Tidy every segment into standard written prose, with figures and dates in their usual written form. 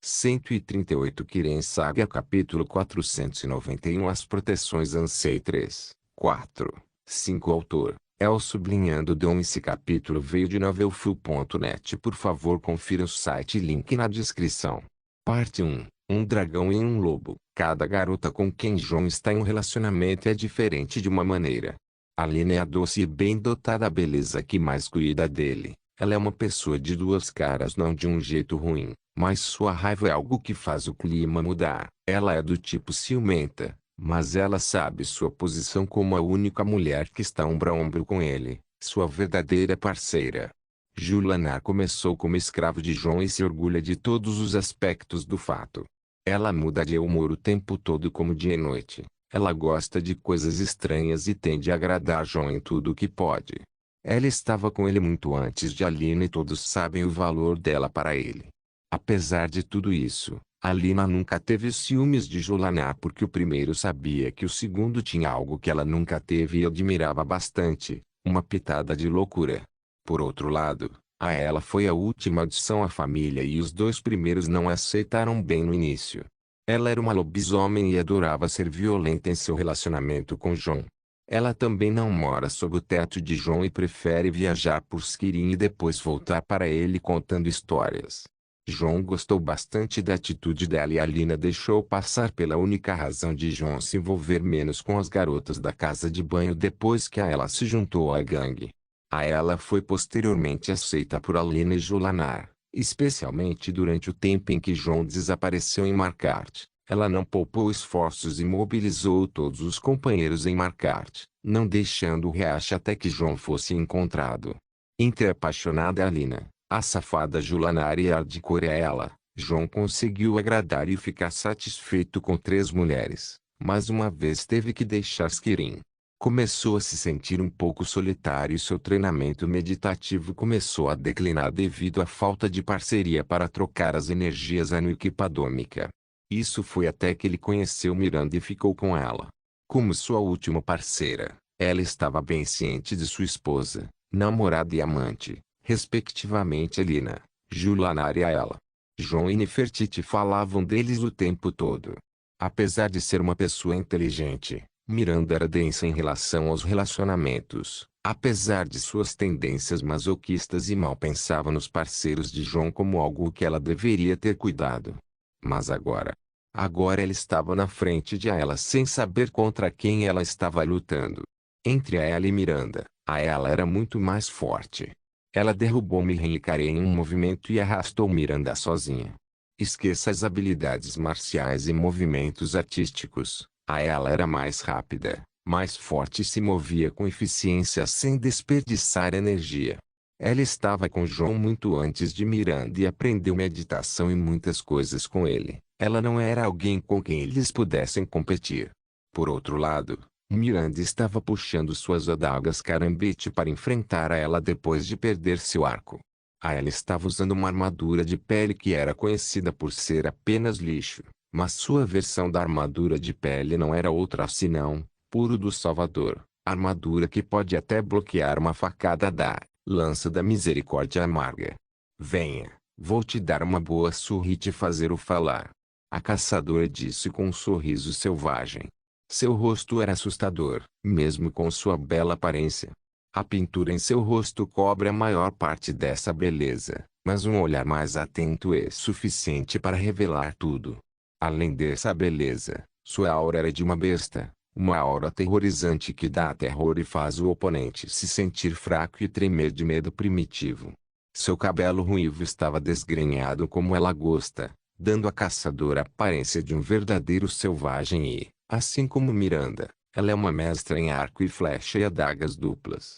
138 Kiren Saga Capítulo 491 As Proteções Ansei 3, 4, 5 Autor, El sublinhando Dom. Esse capítulo veio de novelfull.net. Por favor confira o site, link na descrição. Parte 1. Um dragão e um lobo. Cada garota com quem João está em um relacionamento é diferente de uma maneira. Aline é a doce e bem dotada beleza que mais cuida dele. Ela é uma pessoa de duas caras, não de um jeito ruim, mas sua raiva é algo que faz o clima mudar. Ela é do tipo ciumenta, mas ela sabe sua posição como a única mulher que está ombro a ombro com ele, sua verdadeira parceira. Julanar começou como escravo de João e se orgulha de todos os aspectos do fato. Ela muda de humor o tempo todo como dia e noite. Ela gosta de coisas estranhas e tende a agradar João em tudo o que pode. Ela estava com ele muito antes de Aline e todos sabem o valor dela para ele. Apesar de tudo isso, Alina nunca teve ciúmes de Julanar porque o primeiro sabia que o segundo tinha algo que ela nunca teve e admirava bastante, uma pitada de loucura. Por outro lado, a ela foi a última adição à família e os dois primeiros não a aceitaram bem no início. Ela era uma lobisomem e adorava ser violenta em seu relacionamento com João. Ela também não mora sob o teto de João e prefere viajar por Skirin e depois voltar para ele contando histórias. João gostou bastante da atitude dela e Alina deixou passar pela única razão de João se envolver menos com as garotas da casa de banho depois que a ela se juntou à gangue. A ela foi posteriormente aceita por Alina e Julanar, especialmente durante o tempo em que João desapareceu em Marquardt. Ela não poupou esforços e mobilizou todos os companheiros em Marquardt, não deixando o riacho até que João fosse encontrado. Entre a apaixonada Alina, a safada Julanar e a hardcore ela, João conseguiu agradar e ficar satisfeito com 3 mulheres, mas uma vez teve que deixar Skirin. Começou a se sentir um pouco solitário e seu treinamento meditativo começou a declinar devido à falta de parceria para trocar as energias aniquipadômica. Isso foi até que ele conheceu Miranda e ficou com ela. Como sua última parceira, ela estava bem ciente de sua esposa, namorada e amante, respectivamente Alina, Julanar e a ela. João e Nefertiti falavam deles o tempo todo. Apesar de ser uma pessoa inteligente, Miranda era densa em relação aos relacionamentos. Apesar de suas tendências masoquistas e mal pensava nos parceiros de João como algo que ela deveria ter cuidado. Mas agora ela estava na frente de ela sem saber contra quem ela estava lutando. Entre a ela e Miranda, a ela era muito mais forte. Ela derrubou Miren e Karen em um movimento e arrastou Miranda sozinha. Esqueça as habilidades marciais e movimentos artísticos. A ela era mais rápida, mais forte e se movia com eficiência sem desperdiçar energia. Ela estava com João muito antes de Miranda e aprendeu meditação e muitas coisas com ele. Ela não era alguém com quem eles pudessem competir. Por outro lado, Miranda estava puxando suas adagas carambite para enfrentar a ela depois de perder seu arco. A ela estava usando uma armadura de pele que era conhecida por ser apenas lixo, mas sua versão da armadura de pele não era outra senão, puro do Salvador, armadura que pode até bloquear uma facada da lança da misericórdia amarga. Venha, vou te dar uma boa surra e te fazer o falar. A caçadora disse com um sorriso selvagem. Seu rosto era assustador, mesmo com sua bela aparência. A pintura em seu rosto cobre a maior parte dessa beleza, mas um olhar mais atento é suficiente para revelar tudo. Além dessa beleza, sua aura era de uma besta, uma aura aterrorizante que dá terror e faz o oponente se sentir fraco e tremer de medo primitivo. Seu cabelo ruivo estava desgrenhado como ela gosta, dando à caçadora a aparência de um verdadeiro selvagem e, assim como Miranda, ela é uma mestra em arco e flecha e adagas duplas.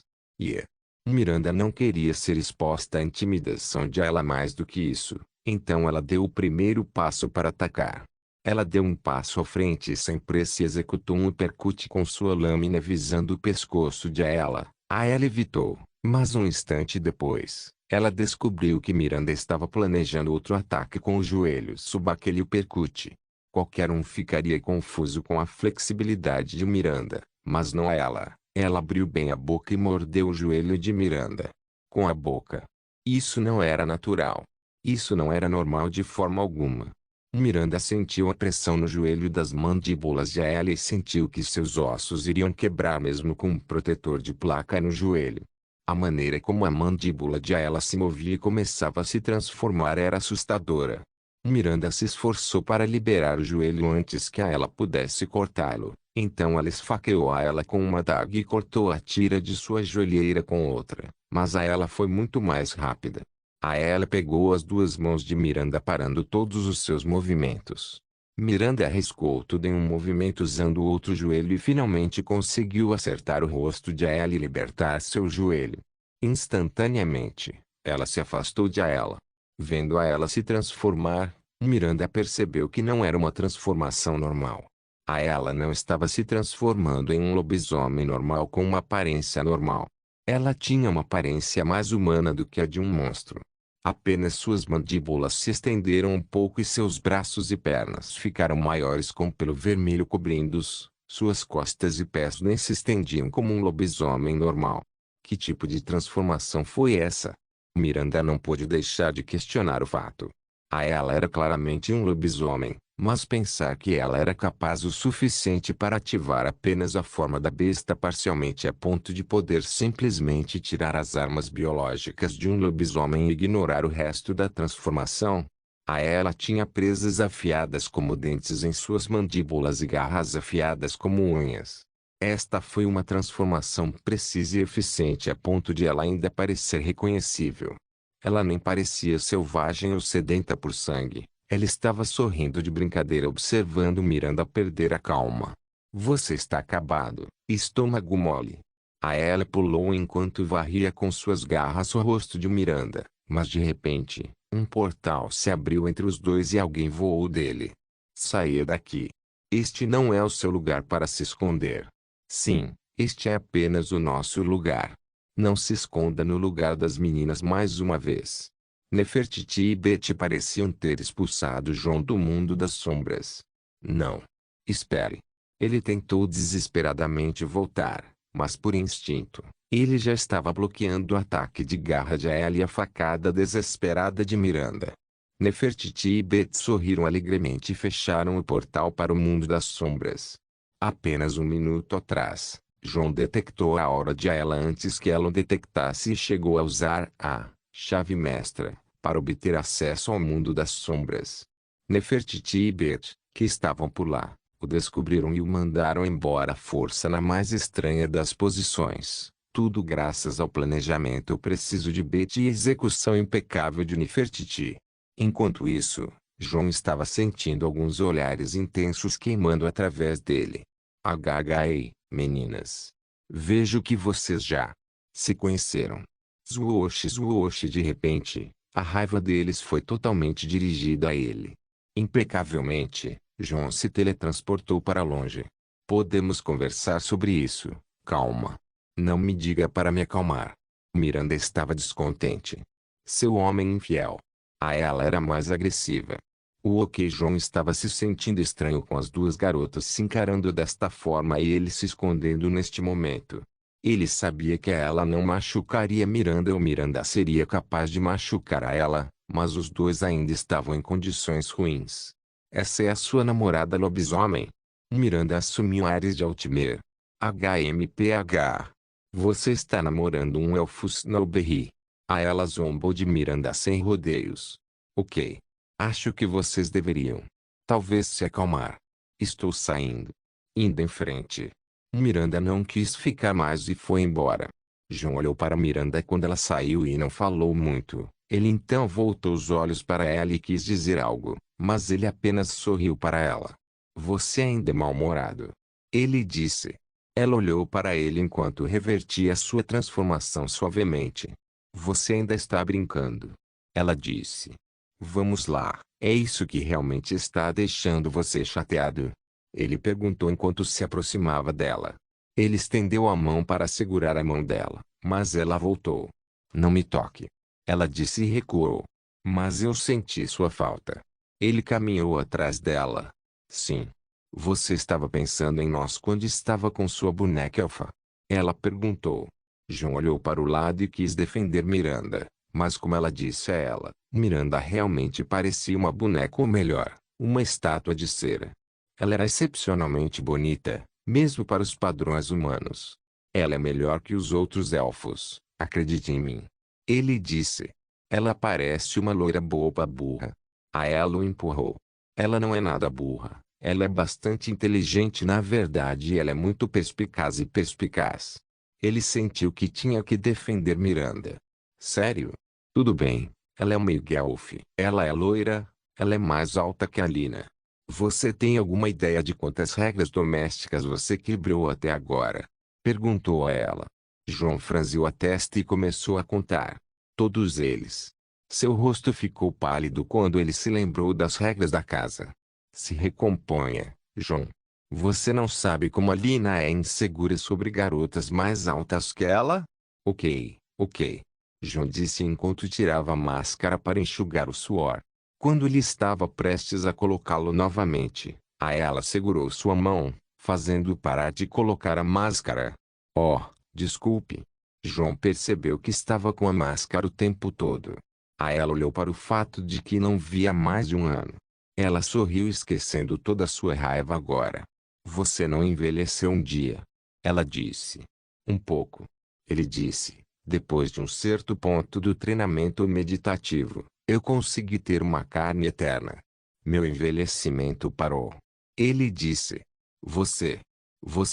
Miranda não queria ser exposta à intimidação de ela mais do que isso, então ela deu o primeiro passo para atacar. Ela deu um passo à frente e sem pressa executou um uppercut com sua lâmina visando o pescoço de ela. A ela evitou, mas um instante depois, ela descobriu que Miranda estava planejando outro ataque com os joelhos sob aquele uppercut. Qualquer um ficaria confuso com a flexibilidade de Miranda, mas não ela. Ela abriu bem a boca e mordeu o joelho de Miranda. Com a boca. Isso não era natural. Isso não era normal de forma alguma. Miranda sentiu a pressão no joelho das mandíbulas de ela e sentiu que seus ossos iriam quebrar mesmo com um protetor de placa no joelho. A maneira como a mandíbula de ela se movia e começava a se transformar era assustadora. Miranda se esforçou para liberar o joelho antes que a ela pudesse cortá-lo. Então ela esfaqueou a ela com uma adaga e cortou a tira de sua joelheira com outra. Mas a ela foi muito mais rápida. A ela pegou as duas mãos de Miranda parando todos os seus movimentos. Miranda arriscou tudo em um movimento usando o outro joelho e finalmente conseguiu acertar o rosto de ela e libertar seu joelho. Instantaneamente, ela se afastou de ela. Vendo a ela se transformar, Miranda percebeu que não era uma transformação normal. A ela não estava se transformando em um lobisomem normal com uma aparência normal. Ela tinha uma aparência mais humana do que a de um monstro. Apenas suas mandíbulas se estenderam um pouco e seus braços e pernas ficaram maiores com pelo vermelho cobrindo-os. Suas costas e pés nem se estendiam como um lobisomem normal. Que tipo de transformação foi essa? Miranda não pôde deixar de questionar o fato. A ela era claramente um lobisomem, mas pensar que ela era capaz o suficiente para ativar apenas a forma da besta parcialmente a ponto de poder simplesmente tirar as armas biológicas de um lobisomem e ignorar o resto da transformação. A ela tinha presas afiadas como dentes em suas mandíbulas e garras afiadas como unhas. Esta foi uma transformação precisa e eficiente a ponto de ela ainda parecer reconhecível. Ela nem parecia selvagem ou sedenta por sangue. Ela estava sorrindo de brincadeira observando Miranda perder a calma. Você está acabado, estômago mole. A ela pulou enquanto varria com suas garras o rosto de Miranda, mas de repente, um portal se abriu entre os dois e alguém voou dele. Saia daqui. Este não é o seu lugar para se esconder. Sim, este é apenas o nosso lugar. Não se esconda no lugar das meninas mais uma vez. Nefertiti e Betty pareciam ter expulsado João do mundo das sombras. Não. Espere. Ele tentou desesperadamente voltar, mas por instinto, ele já estava bloqueando o ataque de garra de Ellie e a facada desesperada de Miranda. Nefertiti e Betty sorriram alegremente e fecharam o portal para o mundo das sombras. Apenas um minuto atrás, João detectou a aura de ela antes que ela o detectasse e chegou a usar a chave mestra para obter acesso ao mundo das sombras. Nefertiti e Bet, que estavam por lá, o descobriram e o mandaram embora à força na mais estranha das posições. Tudo graças ao planejamento preciso de Bet e execução impecável de Nefertiti. Enquanto isso, João estava sentindo alguns olhares intensos queimando através dele. HHE, meninas. Vejo que vocês já se conheceram. Zwoosh de repente, a raiva deles foi totalmente dirigida a ele. Impecavelmente, João se teletransportou para longe. Podemos conversar sobre isso, calma. Não me diga para me acalmar. Miranda estava descontente. Seu homem infiel. A ela era mais agressiva. O ok João estava se sentindo estranho com as duas garotas se encarando desta forma e ele se escondendo neste momento. Ele sabia que ela não machucaria Miranda ou Miranda seria capaz de machucar a ela, mas os dois ainda estavam em condições ruins. Essa é a sua namorada lobisomem? Miranda assumiu ares de Altimer. HMPH. Você está namorando um elfo Snowberry. A ela zombou de Miranda sem rodeios. Ok. Acho que vocês deveriam. Talvez se acalmar. Estou saindo. Indo em frente. Miranda não quis ficar mais e foi embora. João olhou para Miranda quando ela saiu e não falou muito. Ele então voltou os olhos para ela e quis dizer algo, mas ele apenas sorriu para ela. Você ainda é mal-humorado. Ele disse. Ela olhou para ele enquanto revertia sua transformação suavemente. Você ainda está brincando. Ela disse. Vamos lá, é isso que realmente está deixando você chateado? Ele perguntou enquanto se aproximava dela. Ele estendeu a mão para segurar a mão dela, mas ela voltou. Não me toque. Ela disse e recuou. Mas eu senti sua falta. Ele caminhou atrás dela. Sim. Você estava pensando em nós quando estava com sua boneca elfa? Ela perguntou. João olhou para o lado e quis defender Miranda, mas como ela disse a ela, Miranda realmente parecia uma boneca ou melhor, uma estátua de cera. Ela era excepcionalmente bonita, mesmo para os padrões humanos. Ela é melhor que os outros elfos, acredite em mim. Ele disse. Ela parece uma loira boba burra. A ela o empurrou. Ela não é nada burra. Ela é bastante inteligente na verdade e ela é muito perspicaz e perspicaz. Ele sentiu que tinha que defender Miranda. Sério? Tudo bem. Ela é uma Elf. Ela é loira. Ela é mais alta que a Lina. Você tem alguma ideia de quantas regras domésticas você quebrou até agora? Perguntou a ela. João franziu a testa e começou a contar. Todos eles. Seu rosto ficou pálido quando ele se lembrou das regras da casa. Se recomponha, João. Você não sabe como a Lina é insegura sobre garotas mais altas que ela? Ok, ok. João disse enquanto tirava a máscara para enxugar o suor. Quando ele estava prestes a colocá-lo novamente, a ela segurou sua mão, fazendo-o parar de colocar a máscara. Oh, desculpe. João percebeu que estava com a máscara o tempo todo. A ela olhou para o fato de que não via há mais de um ano. Ela sorriu esquecendo toda a sua raiva agora. Você não envelheceu um dia. Ela disse. Um pouco. Ele disse, depois de um certo ponto do treinamento meditativo. Eu consegui ter uma carne eterna. Meu envelhecimento parou. Ele disse. Você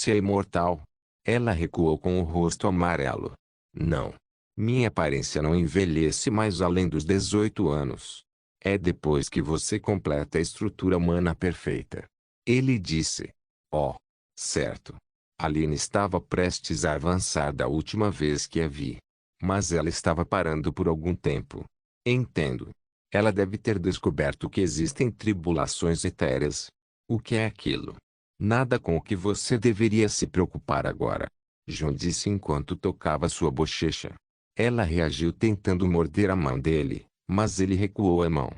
é imortal. Ela recuou com o rosto amarelo. Não. Minha aparência não envelhece mais além dos 18 anos. É depois que você completa a estrutura humana perfeita. Ele disse. Oh. Certo. Aline estava prestes a avançar da última vez que a vi. Mas ela estava parando por algum tempo. Entendo. Ela deve ter descoberto que existem tribulações etéreas. O que é aquilo? Nada com o que você deveria se preocupar agora. João disse enquanto tocava sua bochecha. Ela reagiu tentando morder a mão dele, mas ele recuou a mão.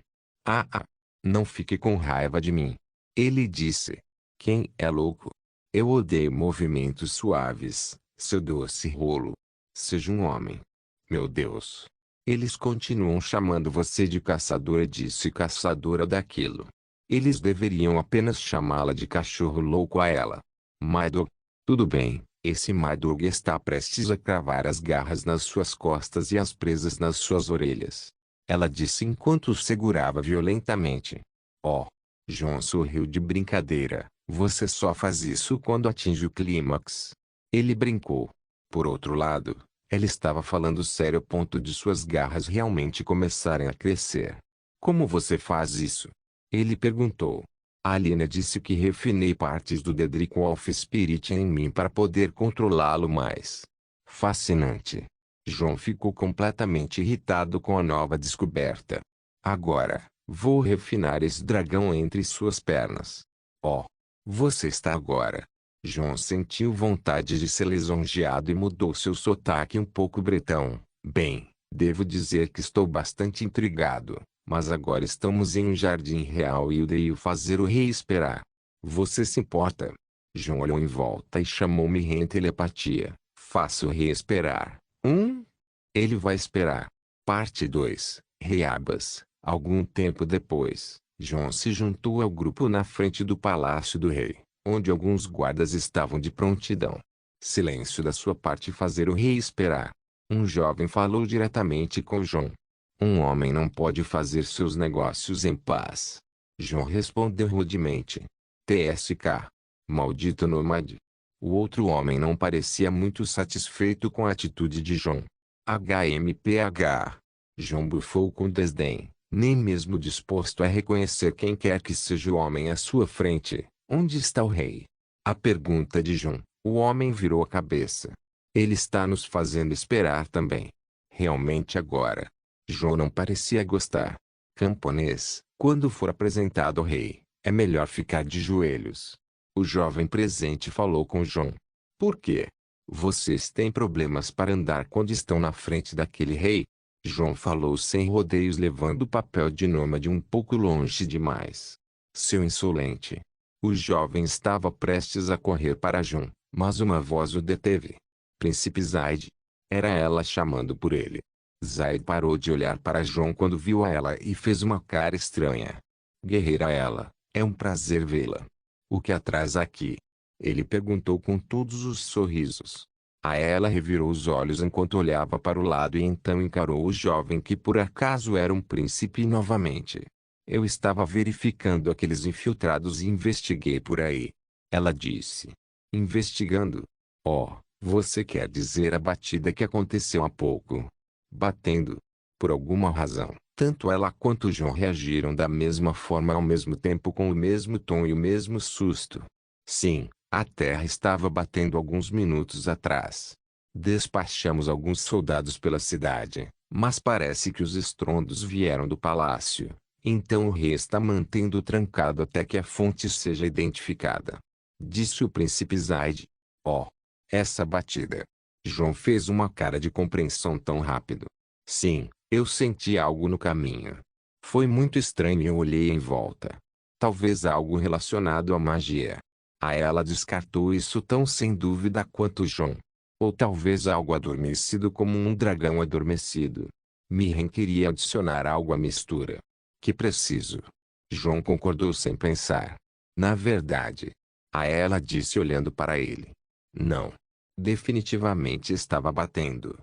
Não fique com raiva de mim. Ele disse. Quem é louco? Eu odeio movimentos suaves, seu doce rolo. Seja um homem. Meu Deus. Eles continuam chamando você de caçadora disso e caçadora daquilo. Eles deveriam apenas chamá-la de cachorro louco a ela. Mydog. Tudo bem, esse Mydog está prestes a cravar as garras nas suas costas e as presas nas suas orelhas. Ela disse enquanto o segurava violentamente. Oh. João sorriu de brincadeira. Você só faz isso quando atinge o clímax. Ele brincou. Por outro lado, ela estava falando sério a ponto de suas garras realmente começarem a crescer. Como você faz isso? Ele perguntou. A Alina disse que refinei partes do Dedrick Wolf Spirit em mim para poder controlá-lo mais. Fascinante. João ficou completamente irritado com a nova descoberta. Agora, vou refinar esse dragão entre suas pernas. Oh. Você está agora. João sentiu vontade de ser lisonjeado e mudou seu sotaque um pouco bretão. Bem, devo dizer que estou bastante intrigado, mas agora estamos em um jardim real e odeio fazer o rei esperar. Você se importa? João olhou em volta e chamou-me em telepatia. Faça o rei esperar. Ele vai esperar. Parte 2. Reabas. Algum tempo depois, João se juntou ao grupo na frente do palácio do rei, onde alguns guardas estavam de prontidão. Silêncio da sua parte fazer o rei esperar. Um jovem falou diretamente com João. Um homem não pode fazer seus negócios em paz. João respondeu rudemente. TSK. Maldito nômade. O outro homem não parecia muito satisfeito com a atitude de João. HMPH. João bufou com desdém, nem mesmo disposto a reconhecer quem quer que seja o homem à sua frente. Onde está o rei? A pergunta de João. O homem virou a cabeça. Ele está nos fazendo esperar também. Realmente agora. João não parecia gostar. Camponês, quando for apresentado ao rei, é melhor ficar de joelhos. O jovem presente falou com João. Por quê? Vocês têm problemas para andar quando estão na frente daquele rei? João falou sem rodeios, levando o papel de nômade um pouco longe demais. Seu insolente. O jovem estava prestes a correr para João, mas uma voz o deteve. Príncipe Zaid. Era ela chamando por ele. Zaid parou de olhar para João quando viu ela e fez uma cara estranha. Guerreira ela, é um prazer vê-la. O que a traz aqui? Ele perguntou com todos os sorrisos. A ela revirou os olhos enquanto olhava para o lado e então encarou o jovem que por acaso era um príncipe novamente. Eu estava verificando aqueles infiltrados e investiguei por aí. Ela disse. Investigando? Oh, você quer dizer a batida que aconteceu há pouco? Batendo. Por alguma razão, tanto ela quanto João reagiram da mesma forma ao mesmo tempo com o mesmo tom e o mesmo susto. Sim, a terra estava batendo alguns minutos atrás. Despachamos alguns soldados pela cidade, mas parece que os estrondos vieram do palácio. Então o rei está mantendo trancado até que a fonte seja identificada. Disse o príncipe Zaid. Oh, essa batida. João fez uma cara de compreensão tão rápido. Sim, eu senti algo no caminho. Foi muito estranho e eu olhei em volta. Talvez algo relacionado à magia. A ela descartou isso tão sem dúvida quanto João. Ou talvez algo adormecido como um dragão adormecido. Mirren queria adicionar algo à mistura. Que preciso. João concordou sem pensar. Na verdade. A ela disse olhando para ele. Não. Definitivamente estava batendo.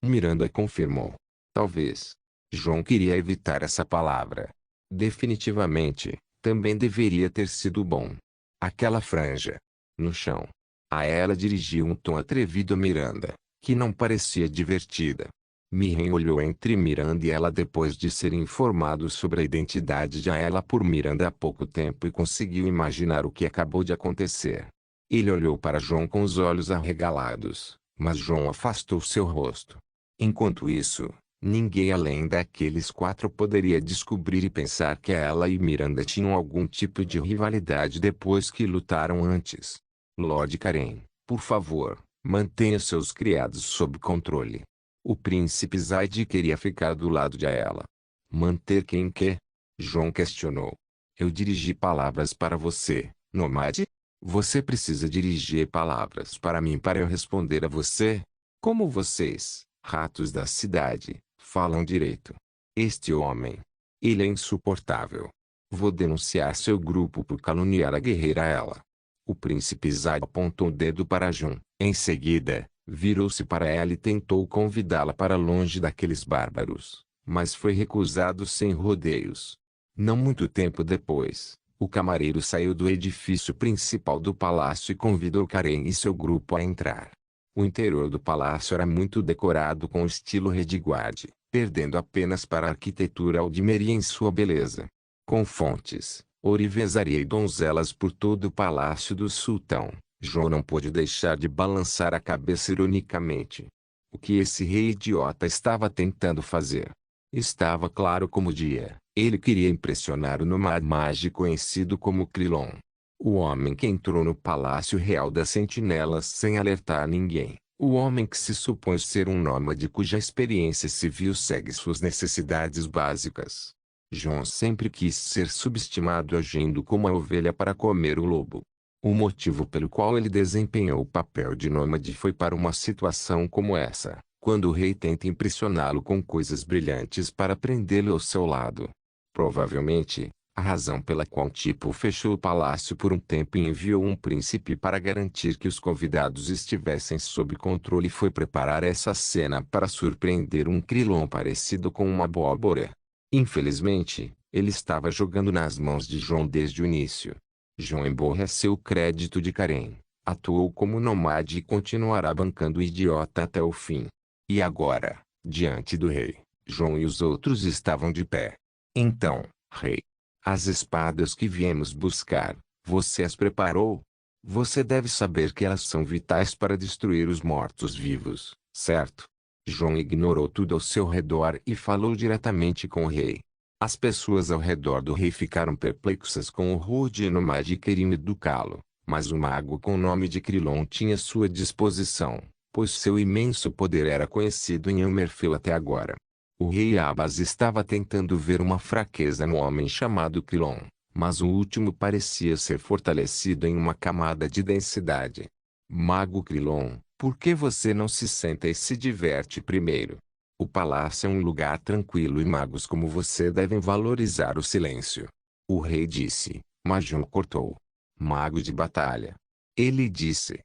Miranda confirmou. Talvez. João queria evitar essa palavra. Definitivamente, também deveria ter sido bom. Aquela franja. No chão. A ela dirigiu um tom atrevido a Miranda, que não parecia divertida. Mirren olhou entre Miranda e ela depois de ser informado sobre a identidade de ela por Miranda há pouco tempo e conseguiu imaginar o que acabou de acontecer. Ele olhou para João com os olhos arregalados, mas João afastou seu rosto. Enquanto isso, ninguém além daqueles quatro poderia descobrir e pensar que ela e Miranda tinham algum tipo de rivalidade depois que lutaram antes. Lord Karen, por favor, mantenha seus criados sob controle. O príncipe Zaid queria ficar do lado de ela. Manter quem quê? João questionou. Eu dirigi palavras para você, Nomade? Você precisa dirigir palavras para mim para eu responder a você? Como vocês, ratos da cidade, falam direito? Este homem. Ele é insuportável. Vou denunciar seu grupo por caluniar a guerreira ela. O príncipe Zaid apontou o dedo para Jun. Em seguida, virou-se para ela e tentou convidá-la para longe daqueles bárbaros, mas foi recusado sem rodeios. Não muito tempo depois, o camareiro saiu do edifício principal do palácio e convidou Karen e seu grupo a entrar. O interior do palácio era muito decorado com o estilo Rediguard, perdendo apenas para a arquitetura Aldmeria em sua beleza. Com fontes, ourivesaria e donzelas por todo o palácio do sultão, João não pôde deixar de balançar a cabeça ironicamente. O que esse rei idiota estava tentando fazer? Estava claro como o dia. Ele queria impressionar o nômade mágico conhecido como Krilon. O homem que entrou no Palácio Real das Sentinelas sem alertar ninguém. O homem que se supõe ser um nômade cuja experiência civil segue suas necessidades básicas. João sempre quis ser subestimado agindo como a ovelha para comer o lobo. O motivo pelo qual ele desempenhou o papel de nômade foi para uma situação como essa, quando o rei tenta impressioná-lo com coisas brilhantes para prendê-lo ao seu lado. Provavelmente, a razão pela qual Tipo fechou o palácio por um tempo e enviou um príncipe para garantir que os convidados estivessem sob controle foi preparar essa cena para surpreender um Krilon parecido com uma abóbora. Infelizmente, ele estava jogando nas mãos de João desde o início. João emborreceu o crédito de Karen, atuou como nômade e continuará bancando o idiota até o fim. E agora, diante do rei, João e os outros estavam de pé. Então, rei, as espadas que viemos buscar, você as preparou? Você deve saber que elas são vitais para destruir os mortos-vivos, certo? João ignorou tudo ao seu redor e falou diretamente com o rei. As pessoas ao redor do rei ficaram perplexas com o rude nômade e queriam educá-lo, mas o mago com o nome de Krilon tinha sua disposição, pois seu imenso poder era conhecido em Elmerfell até agora. O rei Abas estava tentando ver uma fraqueza no homem chamado Krilon, mas o último parecia ser fortalecido em uma camada de densidade. Mago Krilon, por que você não se senta e se diverte primeiro? O palácio é um lugar tranquilo e magos como você devem valorizar o silêncio. O rei disse, mas João cortou. Mago de batalha. Ele disse.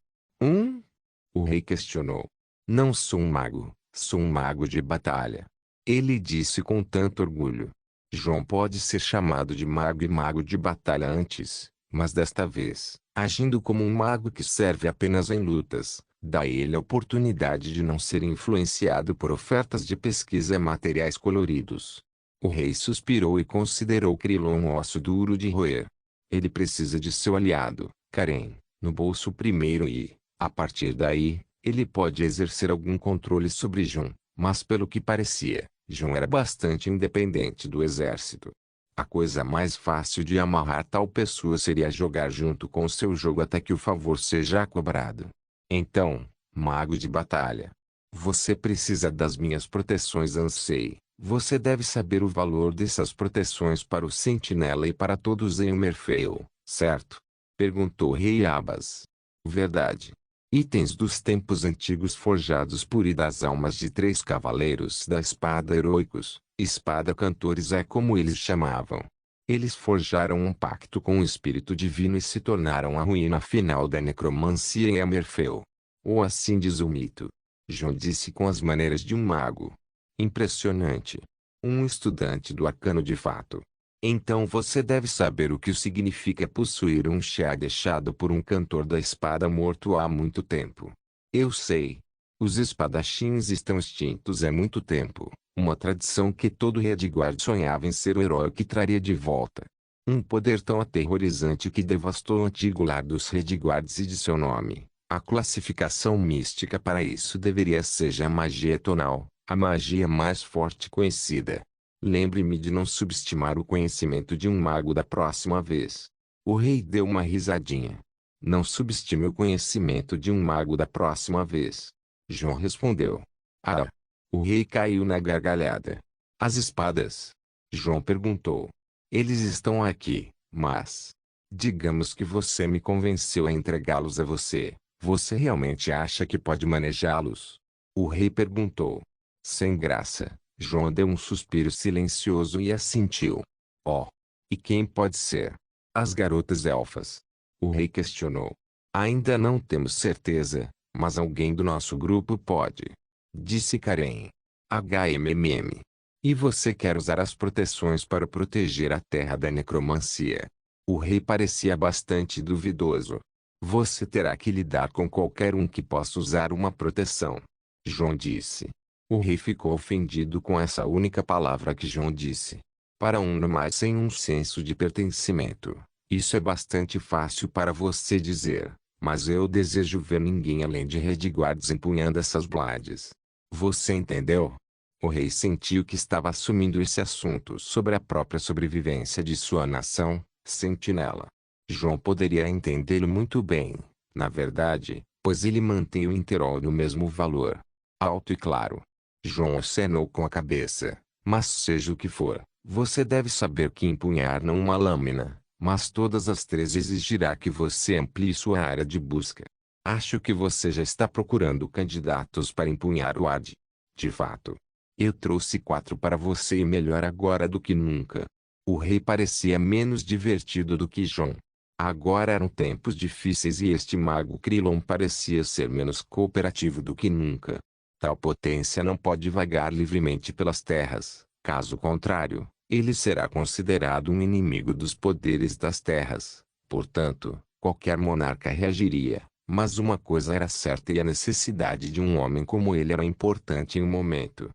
O rei questionou. Não sou um mago, sou um mago de batalha. Ele disse com tanto orgulho. João pode ser chamado de mago e mago de batalha antes, mas desta vez, agindo como um mago que serve apenas em lutas, dá a ele a oportunidade de não ser influenciado por ofertas de pesquisa e materiais coloridos. O rei suspirou e considerou Krilon um osso duro de roer. Ele precisa de seu aliado, Karen, no bolso primeiro e, a partir daí, ele pode exercer algum controle sobre Jun, mas pelo que parecia, Jun era bastante independente do exército. A coisa mais fácil de amarrar tal pessoa seria jogar junto com seu jogo até que o favor seja cobrado. Então, mago de batalha. Você precisa das minhas proteções Ansei. Você deve saber o valor dessas proteções para o Sentinela e para todos em Umerfeil, certo? Perguntou Rei Abas. Verdade. Itens dos tempos antigos forjados por e das almas de 3 cavaleiros da espada heróicos, espada cantores é como eles chamavam. Eles forjaram um pacto com o espírito divino e se tornaram a ruína final da necromancia em Amerfeu. Ou assim diz o mito. João disse com as maneiras de um mago. Impressionante. Um estudante do arcano de fato. Então você deve saber o que significa possuir um chá deixado por um cantor da espada morto há muito tempo. Eu sei. Os espadachins estão extintos há muito tempo, uma tradição que todo Redguard sonhava em ser o herói que traria de volta. Um poder tão aterrorizante que devastou o antigo lar dos Redguards e de seu nome. A classificação mística para isso deveria ser a magia tonal, a magia mais forte conhecida. Lembre-me de não subestimar o conhecimento de um mago da próxima vez. O rei deu uma risadinha. Não subestime o conhecimento de um mago da próxima vez. João respondeu. Ah! O rei caiu na gargalhada. As espadas? João perguntou. Eles estão aqui, mas... digamos que você me convenceu a entregá-los a você. Você realmente acha que pode manejá-los? O rei perguntou. Sem graça. João deu um suspiro silencioso e assentiu. Oh! E quem pode ser? As garotas elfas. O rei questionou. Ainda não temos certeza, mas alguém do nosso grupo pode. Disse Karen. HMMM. E você quer usar as proteções para proteger a terra da necromancia? O rei parecia bastante duvidoso. Você terá que lidar com qualquer um que possa usar uma proteção. João disse. O rei ficou ofendido com essa única palavra que João disse. Para um nomade sem um senso de pertencimento, isso é bastante fácil para você dizer, mas eu desejo ver ninguém além de Redguards empunhando essas blades. Você entendeu? O rei sentiu que estava assumindo esse assunto sobre a própria sobrevivência de sua nação, Sentinela. João poderia entendê-lo muito bem, na verdade, pois ele mantém o Interol no mesmo valor. Alto e claro. João acenou com a cabeça. Mas seja o que for, você deve saber que empunhar não uma lâmina, mas todas as 3 exigirá que você amplie sua área de busca. Acho que você já está procurando candidatos para empunhar o AD. De fato. Eu trouxe 4 para você e melhor agora do que nunca. O rei parecia menos divertido do que João. Agora eram tempos difíceis e este mago Krilon parecia ser menos cooperativo do que nunca. Tal potência não pode vagar livremente pelas terras, caso contrário, ele será considerado um inimigo dos poderes das terras. Portanto, qualquer monarca reagiria, mas uma coisa era certa e a necessidade de um homem como ele era importante em um momento.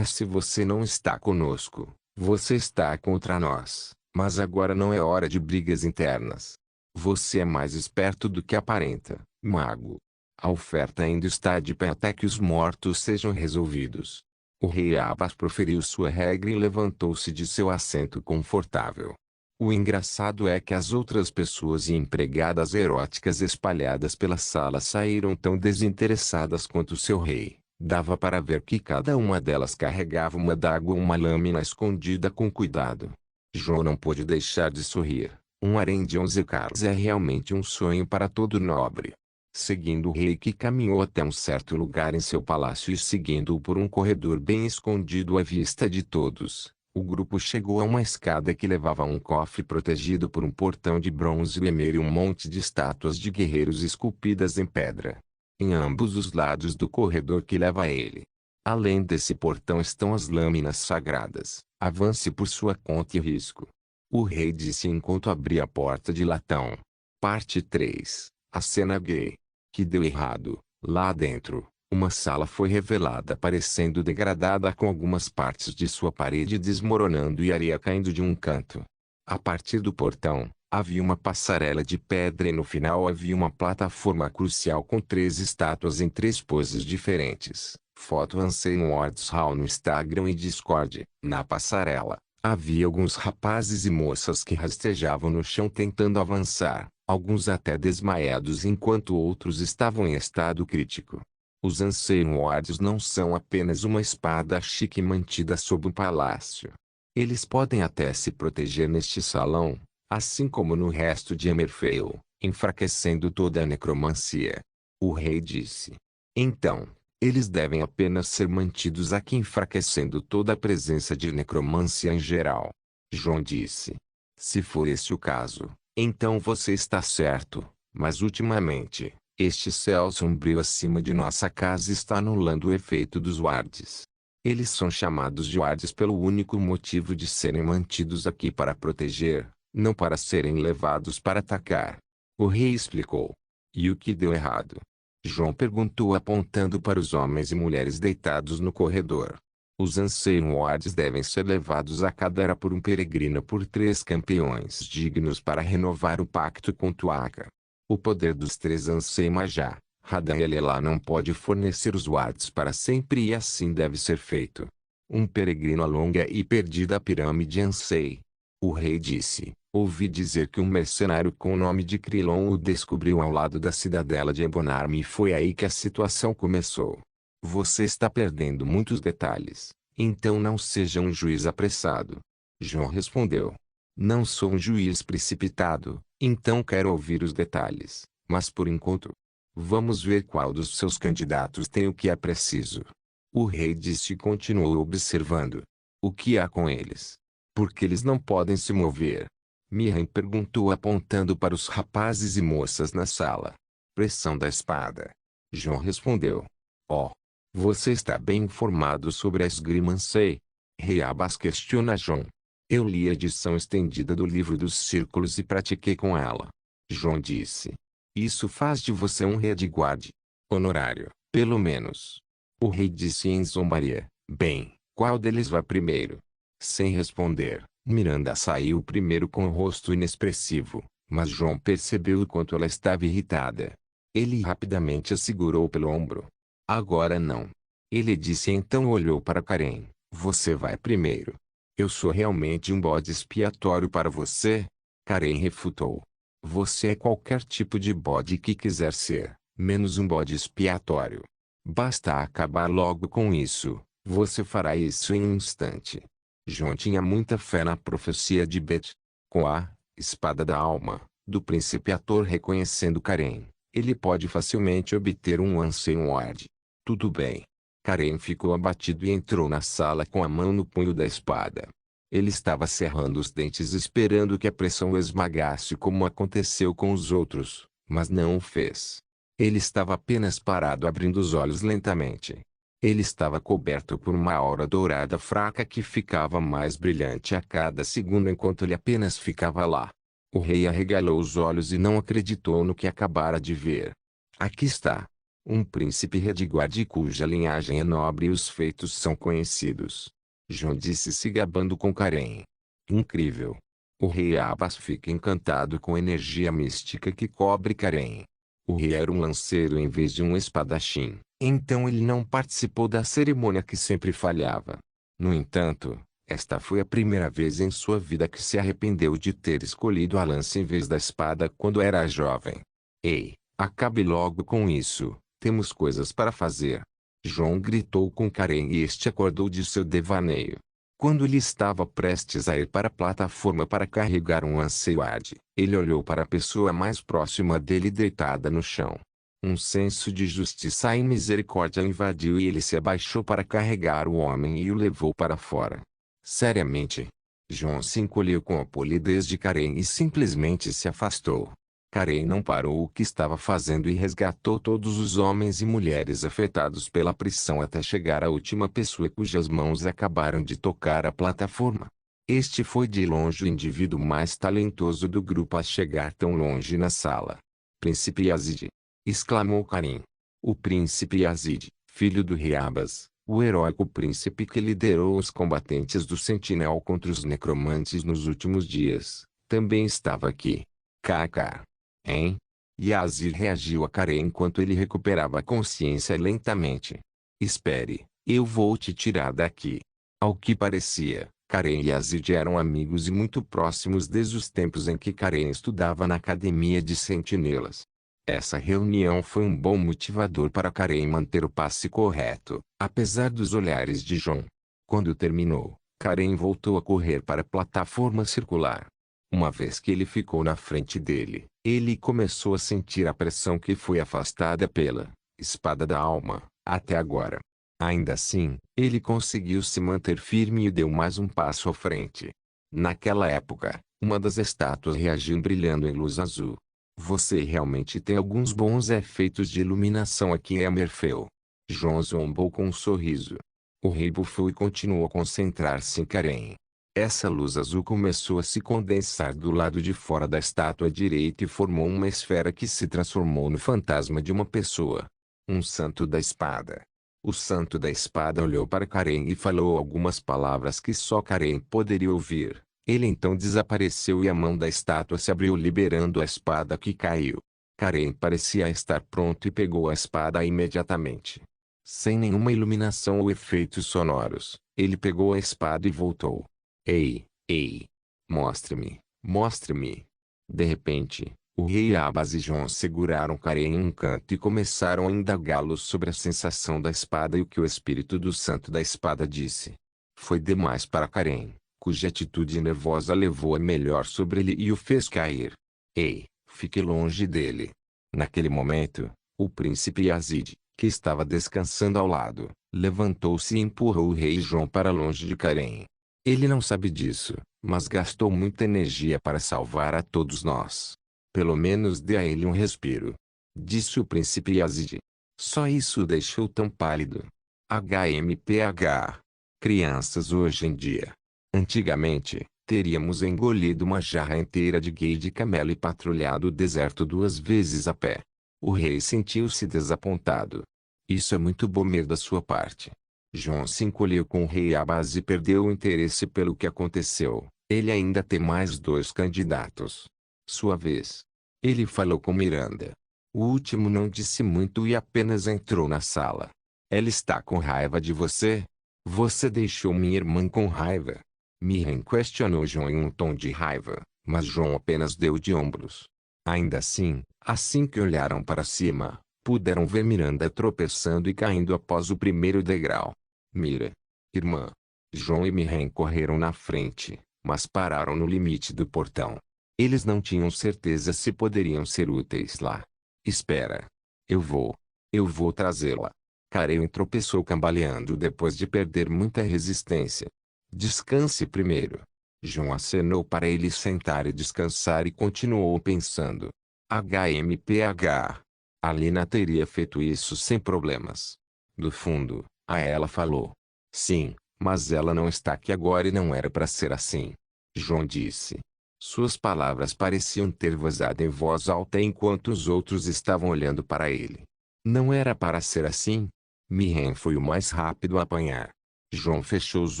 Se você não está conosco, você está contra nós, mas agora não é hora de brigas internas. Você é mais esperto do que aparenta, mago. A oferta ainda está de pé até que os mortos sejam resolvidos. O rei Abas proferiu sua regra e levantou-se de seu assento confortável. O engraçado é que as outras pessoas e empregadas eróticas espalhadas pela sala saíram tão desinteressadas quanto seu rei. Dava para ver que cada uma delas carregava uma dágua ou uma lâmina escondida com cuidado. João não pôde deixar de sorrir. Um harém de 11 caras é realmente um sonho para todo nobre. seguindo o rei, que caminhou até um certo lugar em seu palácio e seguindo-o por um corredor bem escondido à vista de todos. O grupo chegou a uma escada que levava a um cofre protegido por um portão de bronze e um monte de estátuas de guerreiros esculpidas em pedra em ambos os lados do corredor que leva a ele. Além desse portão estão as lâminas sagradas. Avance por sua conta e risco. O rei disse enquanto abria a porta de latão. Parte 3. A cena gay. Que deu errado. Lá dentro, uma sala foi revelada parecendo degradada, com algumas partes de sua parede desmoronando e areia caindo de um canto. A partir do portão, havia uma passarela de pedra e no final havia uma plataforma crucial com 3 estátuas em 3 poses diferentes. Foto Unsane Words Hall no Instagram e Discord. Na passarela, havia alguns rapazes e moças que rastejavam no chão tentando avançar, alguns até desmaiados enquanto outros estavam em estado crítico. Os Unsane Words não são apenas uma espada chique mantida sob um palácio. Eles podem até se proteger neste salão, assim como no resto de Hammerfell, enfraquecendo toda a necromancia. O rei disse. Então, eles devem apenas ser mantidos aqui, enfraquecendo toda a presença de necromancia em geral. Jon disse. Se for esse o caso, então você está certo, mas ultimamente, este céu sombrio acima de nossa casa está anulando o efeito dos wards. Eles são chamados de wards pelo único motivo de serem mantidos aqui para proteger, não para serem levados para atacar. O rei explicou. E o que deu errado? Jon perguntou apontando para os homens e mulheres deitados no corredor. Os Unsane Wards devem ser levados a cada era por um peregrino por 3 campeões dignos para renovar o pacto com Tuatha. O poder dos 3 Unsane Majah, Radan e Elela não pode fornecer os Wards para sempre e assim deve ser feito. Um peregrino a longa e perdida pirâmide Unsane. O rei disse. Ouvi dizer que um mercenário com o nome de Krillon o descobriu ao lado da cidadela de Ebonarm e foi aí que a situação começou. Você está perdendo muitos detalhes, então não seja um juiz apressado. Jon respondeu. Não sou um juiz precipitado, então quero ouvir os detalhes, mas por enquanto, vamos ver qual dos seus candidatos tem o que é preciso. O rei disse e continuou observando. O que há com eles? Por que eles não podem se mover? Miriam perguntou apontando para os rapazes e moças na sala. Pressão da espada. Jon respondeu. Oh, você está bem informado sobre a esgrima Unsane? Rei Abbas questiona Jon. Eu li a edição estendida do livro dos círculos e pratiquei com ela. Jon disse. Isso faz de você um Redguard honorário, pelo menos. O rei disse em zombaria. Bem, qual deles vai primeiro? Sem responder, Miranda saiu primeiro com o rosto inexpressivo, mas Jon percebeu o quanto ela estava irritada. Ele rapidamente a segurou pelo ombro. Agora não. Ele disse e então olhou para Karen. Você vai primeiro. Eu sou realmente um bode expiatório para você? Karen refutou. Você é qualquer tipo de bode que quiser ser, menos um bode expiatório. Basta acabar logo com isso. Você fará isso em um instante. Jon tinha muita fé na profecia de Bet. Com a espada da alma, do príncipe ator reconhecendo Karen, ele pode facilmente obter um Unsane Ward. Tudo bem. Karen ficou abatido e entrou na sala com a mão no punho da espada. Ele estava cerrando os dentes esperando que a pressão o esmagasse como aconteceu com os outros, mas não o fez. Ele estava apenas parado abrindo os olhos lentamente. Ele estava coberto por uma aura dourada fraca que ficava mais brilhante a cada segundo enquanto ele apenas ficava lá. O rei arregalou os olhos e não acreditou no que acabara de ver. Aqui está. Um príncipe Redguard cuja linhagem é nobre e os feitos são conhecidos. Jon disse se gabando com Karen. Incrível. O rei Abbas fica encantado com a energia mística que cobre Karen. O rei era um lanceiro em vez de um espadachim, então ele não participou da cerimônia que sempre falhava. No entanto, esta foi a primeira vez em sua vida que se arrependeu de ter escolhido a lança em vez da espada quando era jovem. Ei, acabe logo com isso, temos coisas para fazer. Jon gritou com Karen e este acordou de seu devaneio. Quando ele estava prestes a ir para a plataforma para carregar um Unsane Ward, ele olhou para a pessoa mais próxima dele deitada no chão. Um senso de justiça e misericórdia invadiu e ele se abaixou para carregar o homem e o levou para fora. Seriamente. John se encolheu com a polidez de Karen e simplesmente se afastou. Karen não parou o que estava fazendo e resgatou todos os homens e mulheres afetados pela pressão até chegar à última pessoa cujas mãos acabaram de tocar a plataforma. Este foi de longe o indivíduo mais talentoso do grupo a chegar tão longe na sala. Príncipe Yazid! Exclamou Karen. O príncipe Yazid, filho do rei Abbas, o heróico príncipe que liderou os combatentes do Sentinel contra os necromantes nos últimos dias, também estava aqui. KK. Hein? Yazid reagiu a Karen enquanto ele recuperava a consciência lentamente. Espere, eu vou te tirar daqui. Ao que parecia, Karen e Yazid eram amigos e muito próximos desde os tempos em que Karen estudava na academia de sentinelas. Essa reunião foi um bom motivador para Karen manter o passe correto, apesar dos olhares de John. Quando terminou, Karen voltou a correr para a plataforma circular. Uma vez que ele ficou na frente dele, ele começou a sentir a pressão que foi afastada pela espada da alma, até agora. Ainda assim, ele conseguiu se manter firme e deu mais um passo à frente. Naquela época, uma das estátuas reagiu brilhando em luz azul. Você realmente tem alguns bons efeitos de iluminação aqui em Emerfell. John zombou com um sorriso. O rei bufou e continuou a concentrar-se em Karen. Essa luz azul começou a se condensar do lado de fora da estátua direita e formou uma esfera que se transformou no fantasma de uma pessoa. Um santo da espada. O santo da espada olhou para Karen e falou algumas palavras que só Karen poderia ouvir. Ele então desapareceu e a mão da estátua se abriu liberando a espada que caiu. Karen parecia estar pronto e pegou a espada imediatamente. Sem nenhuma iluminação ou efeitos sonoros, ele pegou a espada e voltou. Ei, ei! Mostre-me, mostre-me! De repente, o rei Abbas e John seguraram Karen em um canto e começaram a indagá-lo sobre a sensação da espada e o que o espírito do santo da espada disse. Foi demais para Karen, cuja atitude nervosa levou a melhor sobre ele e o fez cair. Ei, fique longe dele. Naquele momento, o príncipe Yazid, que estava descansando ao lado, levantou-se e empurrou o rei John para longe de Karen. Ele não sabe disso, mas gastou muita energia para salvar a todos nós. Pelo menos dê a ele um respiro. Disse o príncipe Yazid. Só isso o deixou tão pálido. HMPH. Crianças hoje em dia. Antigamente, teríamos engolido uma jarra inteira de ghee de camelo e patrulhado o deserto 2 vezes a pé. O rei sentiu-se desapontado. Isso é muito boomer da sua parte. John se encolheu com o rei Abbas e perdeu o interesse pelo que aconteceu. Ele ainda tem mais 2 candidatos. Sua vez. Ele falou com Miranda. O último não disse muito e apenas entrou na sala. Ela está com raiva de você? Você deixou minha irmã com raiva? Mirren questionou John em um tom de raiva, mas John apenas deu de ombros. Ainda assim que olharam para cima, puderam ver Miranda tropeçando e caindo após o primeiro degrau. Mira. Irmã. John e Mirren correram na frente, mas pararam no limite do portão. Eles não tinham certeza se poderiam ser úteis lá. Espera. Eu vou trazê-la. Karen tropeçou cambaleando depois de perder muita resistência. Descanse primeiro. John acenou para ele sentar e descansar e continuou pensando. HMPH. A Lina teria feito isso sem problemas. Do fundo, a ela falou. Sim, mas ela não está aqui agora e não era para ser assim. John disse. Suas palavras pareciam ter vazado em voz alta enquanto os outros estavam olhando para ele. Não era para ser assim? Mirren foi o mais rápido a apanhar. John fechou os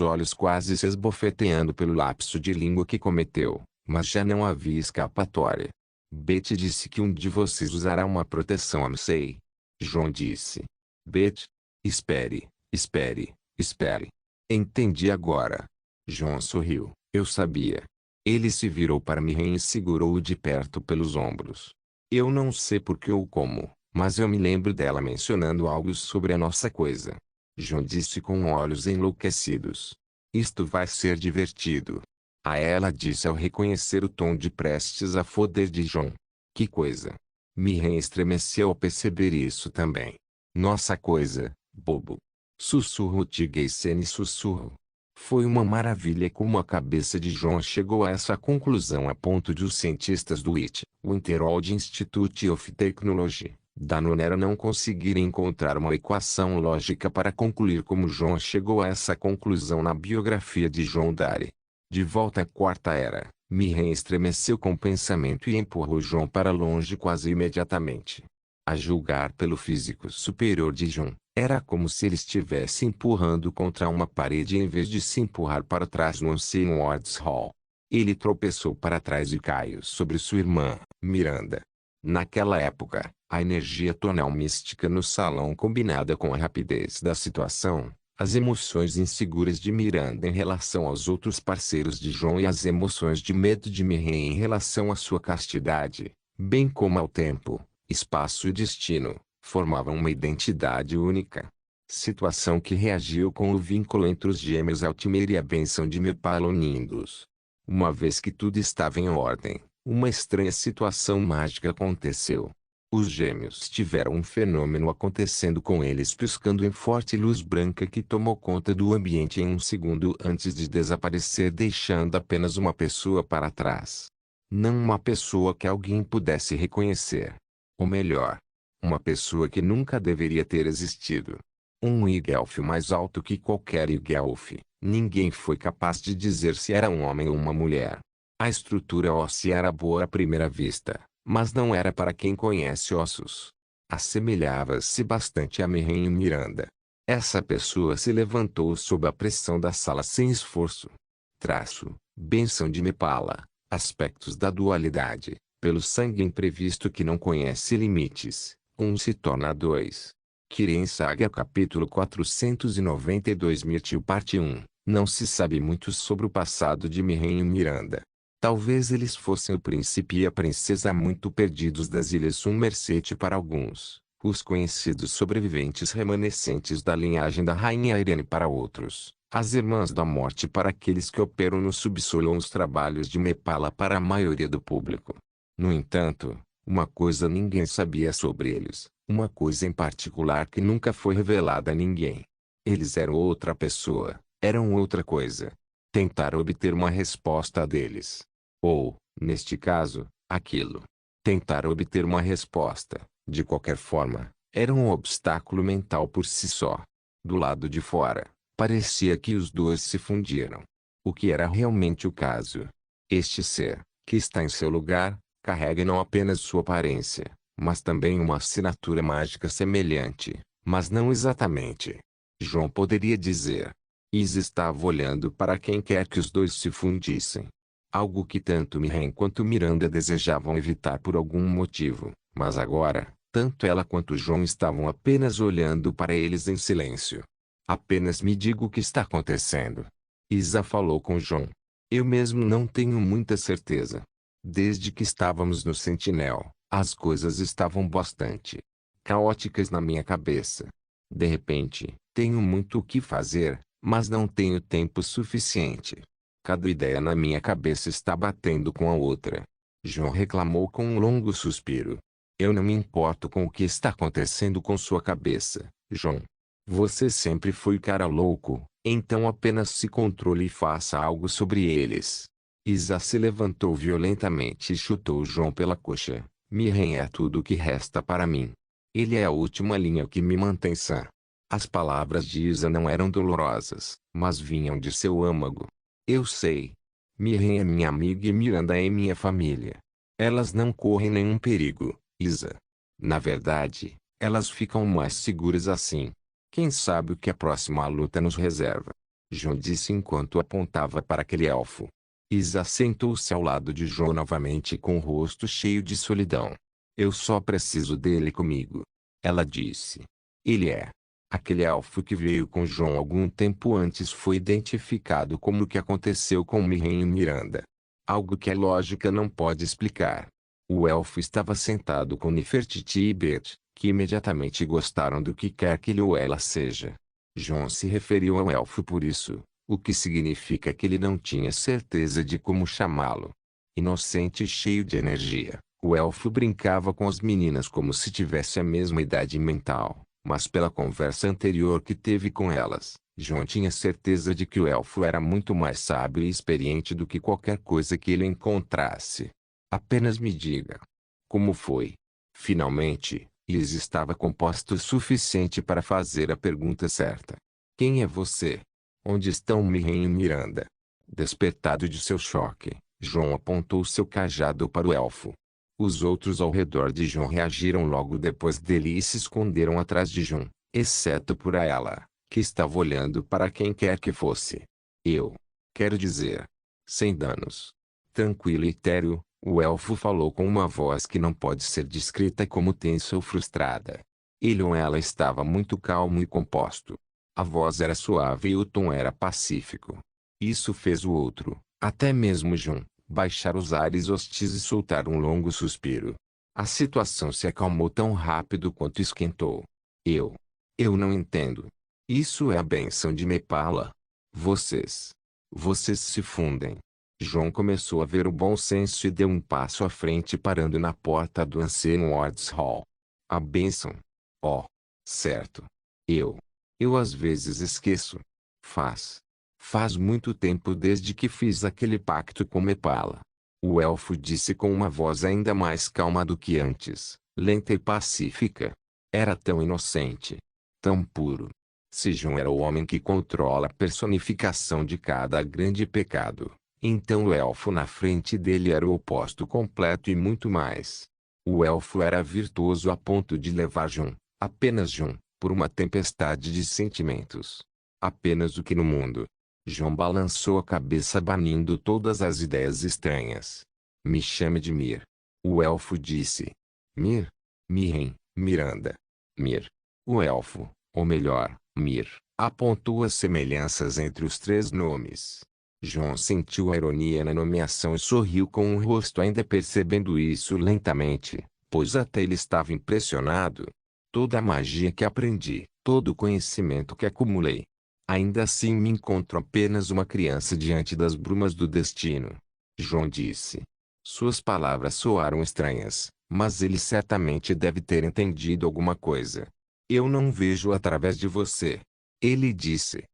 olhos quase se esbofeteando pelo lapso de língua que cometeu, mas já não havia escapatória. Betty disse que um de vocês usará uma proteção Amsei. John disse. Betty? Espere, espere, espere. Entendi agora. John sorriu. Eu sabia. Ele se virou para Mirren e segurou-o de perto pelos ombros. Eu não sei por que ou como, mas eu me lembro dela mencionando algo sobre a nossa coisa. John disse com olhos enlouquecidos. Isto vai ser divertido. A ela disse ao reconhecer o tom de prestes a foder de John. Que coisa. Mirren estremeceu ao perceber isso também. Nossa coisa, bobo. Sussurro Tigaysen sussurro. Foi uma maravilha como a cabeça de John chegou a essa conclusão a ponto de os cientistas do Winterhold Institute of Technology, da Nonera não conseguirem encontrar uma equação lógica para concluir como John chegou a essa conclusão na biografia de John Dare. De volta à Quarta Era, Mirren estremeceu com o pensamento e empurrou John para longe quase imediatamente. A julgar pelo físico superior de John, era como se ele estivesse empurrando contra uma parede em vez de se empurrar para trás no Ancient Wards Hall. Ele tropeçou para trás e caiu sobre sua irmã, Miranda. Naquela época, a energia tonal mística no salão combinada com a rapidez da situação, as emoções inseguras de Miranda em relação aos outros parceiros de John e as emoções de medo de Mirren em relação à sua castidade, bem como ao tempo, espaço e destino, formavam uma identidade única. Situação que reagiu com o vínculo entre os gêmeos Altimeir e a bênção de Mepalonimbus. Uma vez que tudo estava em ordem, uma estranha situação mágica aconteceu. Os gêmeos tiveram um fenômeno acontecendo com eles piscando em forte luz branca que tomou conta do ambiente em um segundo antes de desaparecer deixando apenas uma pessoa para trás. Não uma pessoa que alguém pudesse reconhecer. Ou melhor, uma pessoa que nunca deveria ter existido. Um Igelf mais alto que qualquer Igelf. Ninguém foi capaz de dizer se era um homem ou uma mulher. A estrutura óssea era boa à primeira vista, mas não era para quem conhece ossos. Assemelhava-se bastante a Mirren e Miranda. Essa pessoa se levantou sob a pressão da sala sem esforço. Traço, bênção de Mepala, aspectos da dualidade, pelo sangue imprevisto que não conhece limites, um se torna dois. Kirin Saga capítulo 492 Mirtil parte 1. Não se sabe muito sobre o passado de Mirren e Miranda. Talvez eles fossem o príncipe e a princesa muito perdidos das Ilhas Somerset para alguns, os conhecidos sobreviventes remanescentes da linhagem da rainha Irene para outros, as irmãs da morte para aqueles que operam no subsolo ou os trabalhos de Mepala para a maioria do público. No entanto, uma coisa ninguém sabia sobre eles, uma coisa em particular que nunca foi revelada a ninguém. Eles eram outra pessoa, eram outra coisa. Tentaram obter uma resposta deles. Ou, neste caso, aquilo. Tentar obter uma resposta, de qualquer forma, era um obstáculo mental por si só. Do lado de fora, parecia que os dois se fundiram. O que era realmente o caso. Este ser, que está em seu lugar, carrega não apenas sua aparência, mas também uma assinatura mágica semelhante, mas não exatamente. João poderia dizer. Isa estava olhando para quem quer que os dois se fundissem. Algo que tanto Mirren quanto Miranda desejavam evitar por algum motivo, mas agora, tanto ela quanto John estavam apenas olhando para eles em silêncio. Apenas me diga o que está acontecendo. Isa falou com John. Eu mesmo não tenho muita certeza. Desde que estávamos no Sentinel, as coisas estavam bastante caóticas na minha cabeça. De repente, tenho muito o que fazer, mas não tenho tempo suficiente. Cada ideia na minha cabeça está batendo com a outra. John reclamou com um longo suspiro. Eu não me importo com o que está acontecendo com sua cabeça, John. Você sempre foi cara louco, então apenas se controle e faça algo sobre eles. Isa se levantou violentamente e chutou John pela coxa. Mirren é tudo o que resta para mim. Ele é a última linha que me mantém sã. As palavras de Isa não eram dolorosas, mas vinham de seu âmago. Eu sei. Mirren é minha amiga e Miranda é minha família. Elas não correm nenhum perigo, Isa. Na verdade, elas ficam mais seguras assim. Quem sabe o que a próxima luta nos reserva? John disse enquanto apontava para aquele elfo. Isa sentou-se ao lado de John novamente com o rosto cheio de solidão. Eu só preciso dele comigo. Ela disse. Ele é. Aquele elfo que veio com John algum tempo antes foi identificado como o que aconteceu com Mirren e Miranda. Algo que a lógica não pode explicar. O elfo estava sentado com Nefertiti e Bert, que imediatamente gostaram do que quer que ele ou ela seja. John se referiu ao elfo por isso, o que significa que ele não tinha certeza de como chamá-lo. Inocente e cheio de energia, O elfo brincava com as meninas como se tivesse a mesma idade mental, mas pela conversa anterior que teve com elas, John tinha certeza de que o elfo era muito mais sábio e experiente do que qualquer coisa que ele encontrasse. Apenas me diga. Como foi? Finalmente, Liz estava composto o suficiente para fazer a pergunta certa. Quem é você? Onde estão Mirren e Miranda? Despertado de seu choque, John apontou seu cajado para o elfo. Os outros ao redor de John reagiram logo depois dele e se esconderam atrás de John, exceto por ela, que estava olhando para quem quer que fosse. Eu. Quero dizer. Sem danos. Tranquilo e etéreo, o elfo falou com uma voz que não pode ser descrita como tensa ou frustrada. Ele ou ela estava muito calmo e composto. A voz era suave e o tom era pacífico. Isso fez o outro, até mesmo John, baixar os ares hostis e soltar um longo suspiro. A situação se acalmou tão rápido quanto esquentou. Eu não entendo. Isso é a bênção de Mepala. Vocês se fundem. John começou a ver o bom senso e deu um passo à frente parando na porta do Ancient Ward's Hall. A bênção. Oh. Certo. Eu às vezes esqueço. Faz muito tempo desde que fiz aquele pacto com Mepala. O elfo disse com uma voz ainda mais calma do que antes, lenta e pacífica. Era tão inocente. Tão puro. Se John era o homem que controla a personificação de cada grande pecado, então o elfo na frente dele era o oposto completo e muito mais. O elfo era virtuoso a ponto de levar John, apenas John, por uma tempestade de sentimentos. Apenas o que no mundo. John balançou a cabeça banindo todas as ideias estranhas. Me chame de Mir. O elfo disse. Mir? Mirren, Miranda. Mir. O elfo, ou melhor, Mir, apontou as semelhanças entre os três nomes. John sentiu a ironia na nomeação e sorriu com o rosto ainda percebendo isso lentamente, pois até ele estava impressionado. Toda a magia que aprendi, todo o conhecimento que acumulei. Ainda assim me encontro apenas uma criança diante das brumas do destino. John disse. Suas palavras soaram estranhas, mas ele certamente deve ter entendido alguma coisa. Eu não vejo através de você. Ele disse.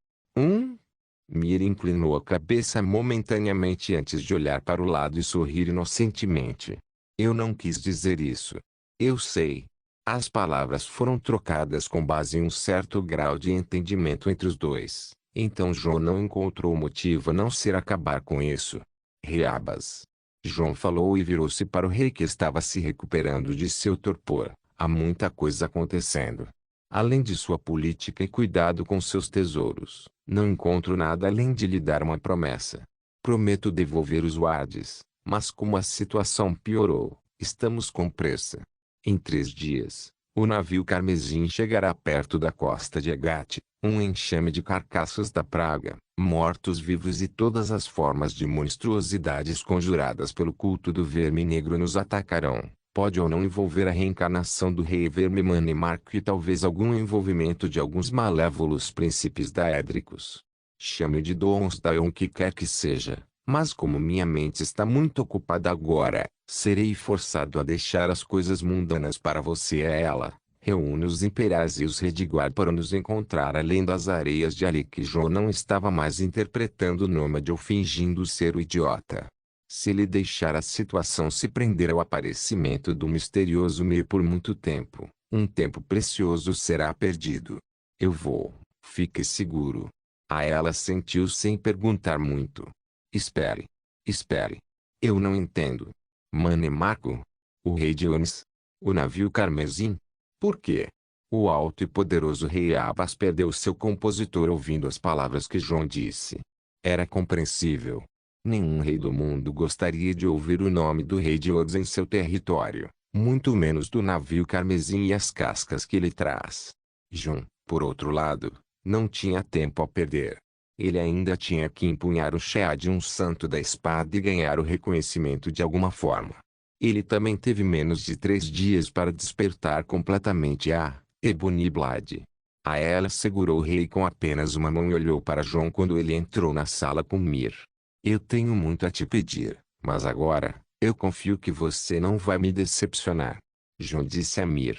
Mir inclinou a cabeça momentaneamente antes de olhar para o lado e sorrir inocentemente. Eu não quis dizer isso. Eu sei. As palavras foram trocadas com base em um certo grau de entendimento entre os dois. Então John não encontrou motivo a não ser acabar com isso. Reabas. John falou e virou-se para o rei que estava se recuperando de seu torpor. Há muita coisa acontecendo. Além de sua política e cuidado com seus tesouros, não encontro nada além de lhe dar uma promessa. Prometo devolver os wards, mas como a situação piorou, estamos com pressa. Em 3 dias, o navio Carmesim chegará perto da costa de Agat. Um enxame de carcaças da praga, mortos-vivos e todas as formas de monstruosidades conjuradas pelo culto do verme negro nos atacarão. Pode ou não envolver a reencarnação do rei verme Manemarco e talvez algum envolvimento de alguns malévolos príncipes daédricos. Chame de Donsdae ou o que quer que seja. Mas como minha mente está muito ocupada agora, serei forçado a deixar as coisas mundanas para você e ela. Reúne os Imperais e os Rediguard para nos encontrar além das areias de Ali. John não estava mais interpretando o nômade ou fingindo ser o idiota. Se ele deixar a situação se prender ao aparecimento do misterioso Mir por muito tempo, um tempo precioso será perdido. Eu vou, fique seguro. A ela sentiu sem perguntar muito. Espere. Eu não entendo. Manemarco? O rei de Onis? O navio Carmesim? Por quê? O alto e poderoso rei Abas perdeu seu compositor ouvindo as palavras que John disse. Era compreensível. Nenhum rei do mundo gostaria de ouvir o nome do rei de Onis em seu território, muito menos do navio Carmesim e as cascas que ele traz. John, por outro lado, não tinha tempo a perder. Ele ainda tinha que empunhar o chá de um santo da espada e ganhar o reconhecimento de alguma forma. Ele também teve menos de 3 dias para despertar completamente a Ebony-Blade. A ela segurou o rei com apenas uma mão e olhou para John quando ele entrou na sala com Mir. Eu tenho muito a te pedir, mas agora, Eu confio que você não vai me decepcionar. João disse a Mir.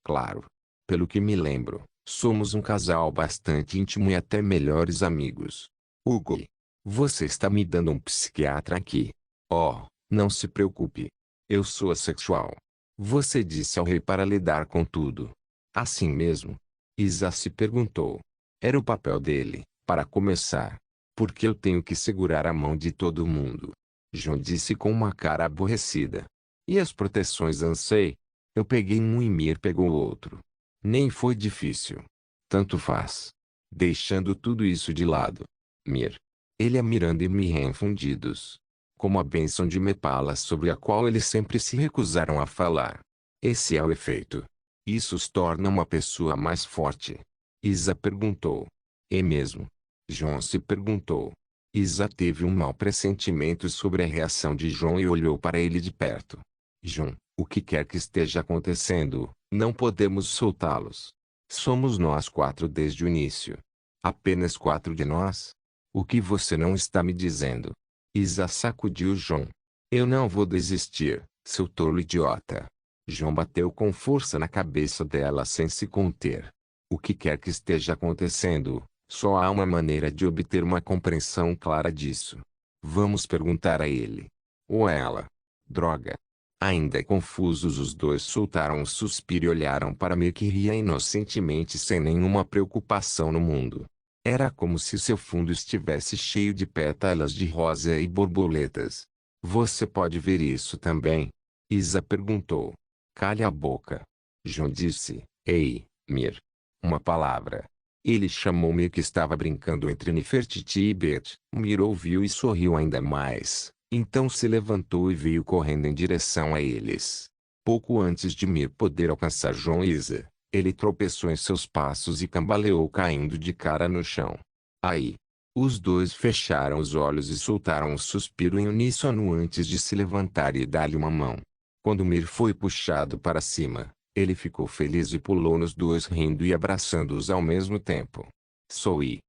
Claro. Pelo que me lembro, somos um casal bastante íntimo e até melhores amigos. Hugo. Você está me dando um psiquiatra aqui. Oh, não se preocupe. Eu sou assexual. Você disse ao rei para lidar com tudo. Assim mesmo? Isa se perguntou. Era o papel dele, para começar. Porque eu tenho que segurar a mão de todo mundo. João disse com uma cara aborrecida. E as proteções Ansei? Eu peguei um e Mir pegou outro. Nem foi difícil. Tanto faz. Deixando tudo isso de lado. Mir. Ele e a Miranda e Miren fundidos. Como a bênção de Mepala sobre a qual eles sempre se recusaram a falar. Esse é o efeito. Isso os torna uma pessoa mais forte. Isa perguntou. É mesmo? João se perguntou. Isa teve um mau pressentimento sobre a reação de João e olhou para ele de perto. João, o que quer que esteja acontecendo, não podemos soltá-los. Somos nós quatro desde o início. Apenas quatro de nós? O que você não está me dizendo? Isa sacudiu João. Eu não vou desistir, seu tolo idiota. João bateu com força na cabeça dela sem se conter. O que quer que esteja acontecendo, só há uma maneira de obter uma compreensão clara disso. Vamos perguntar a ele. Ou a ela. Droga. Ainda confusos os dois soltaram um suspiro e olharam para mim que ria inocentemente sem nenhuma preocupação no mundo. Era como se seu fundo estivesse cheio de pétalas de rosa e borboletas. Você pode ver isso também? Isa perguntou. Cale a boca. João disse. Ei, Mir. Uma palavra. Ele chamou Mir que estava brincando entre Nefertiti e Bet. Mir ouviu e sorriu ainda mais. Então se levantou e veio correndo em direção a eles. Pouco antes de Mir poder alcançar João e Isa, ele tropeçou em seus passos e cambaleou caindo de cara no chão. Aí. Os dois fecharam os olhos e soltaram um suspiro em uníssono antes de se levantar e dar-lhe uma mão. Quando Mir foi puxado para cima, ele ficou feliz e pulou nos dois rindo e abraçando-os ao mesmo tempo. Sorri.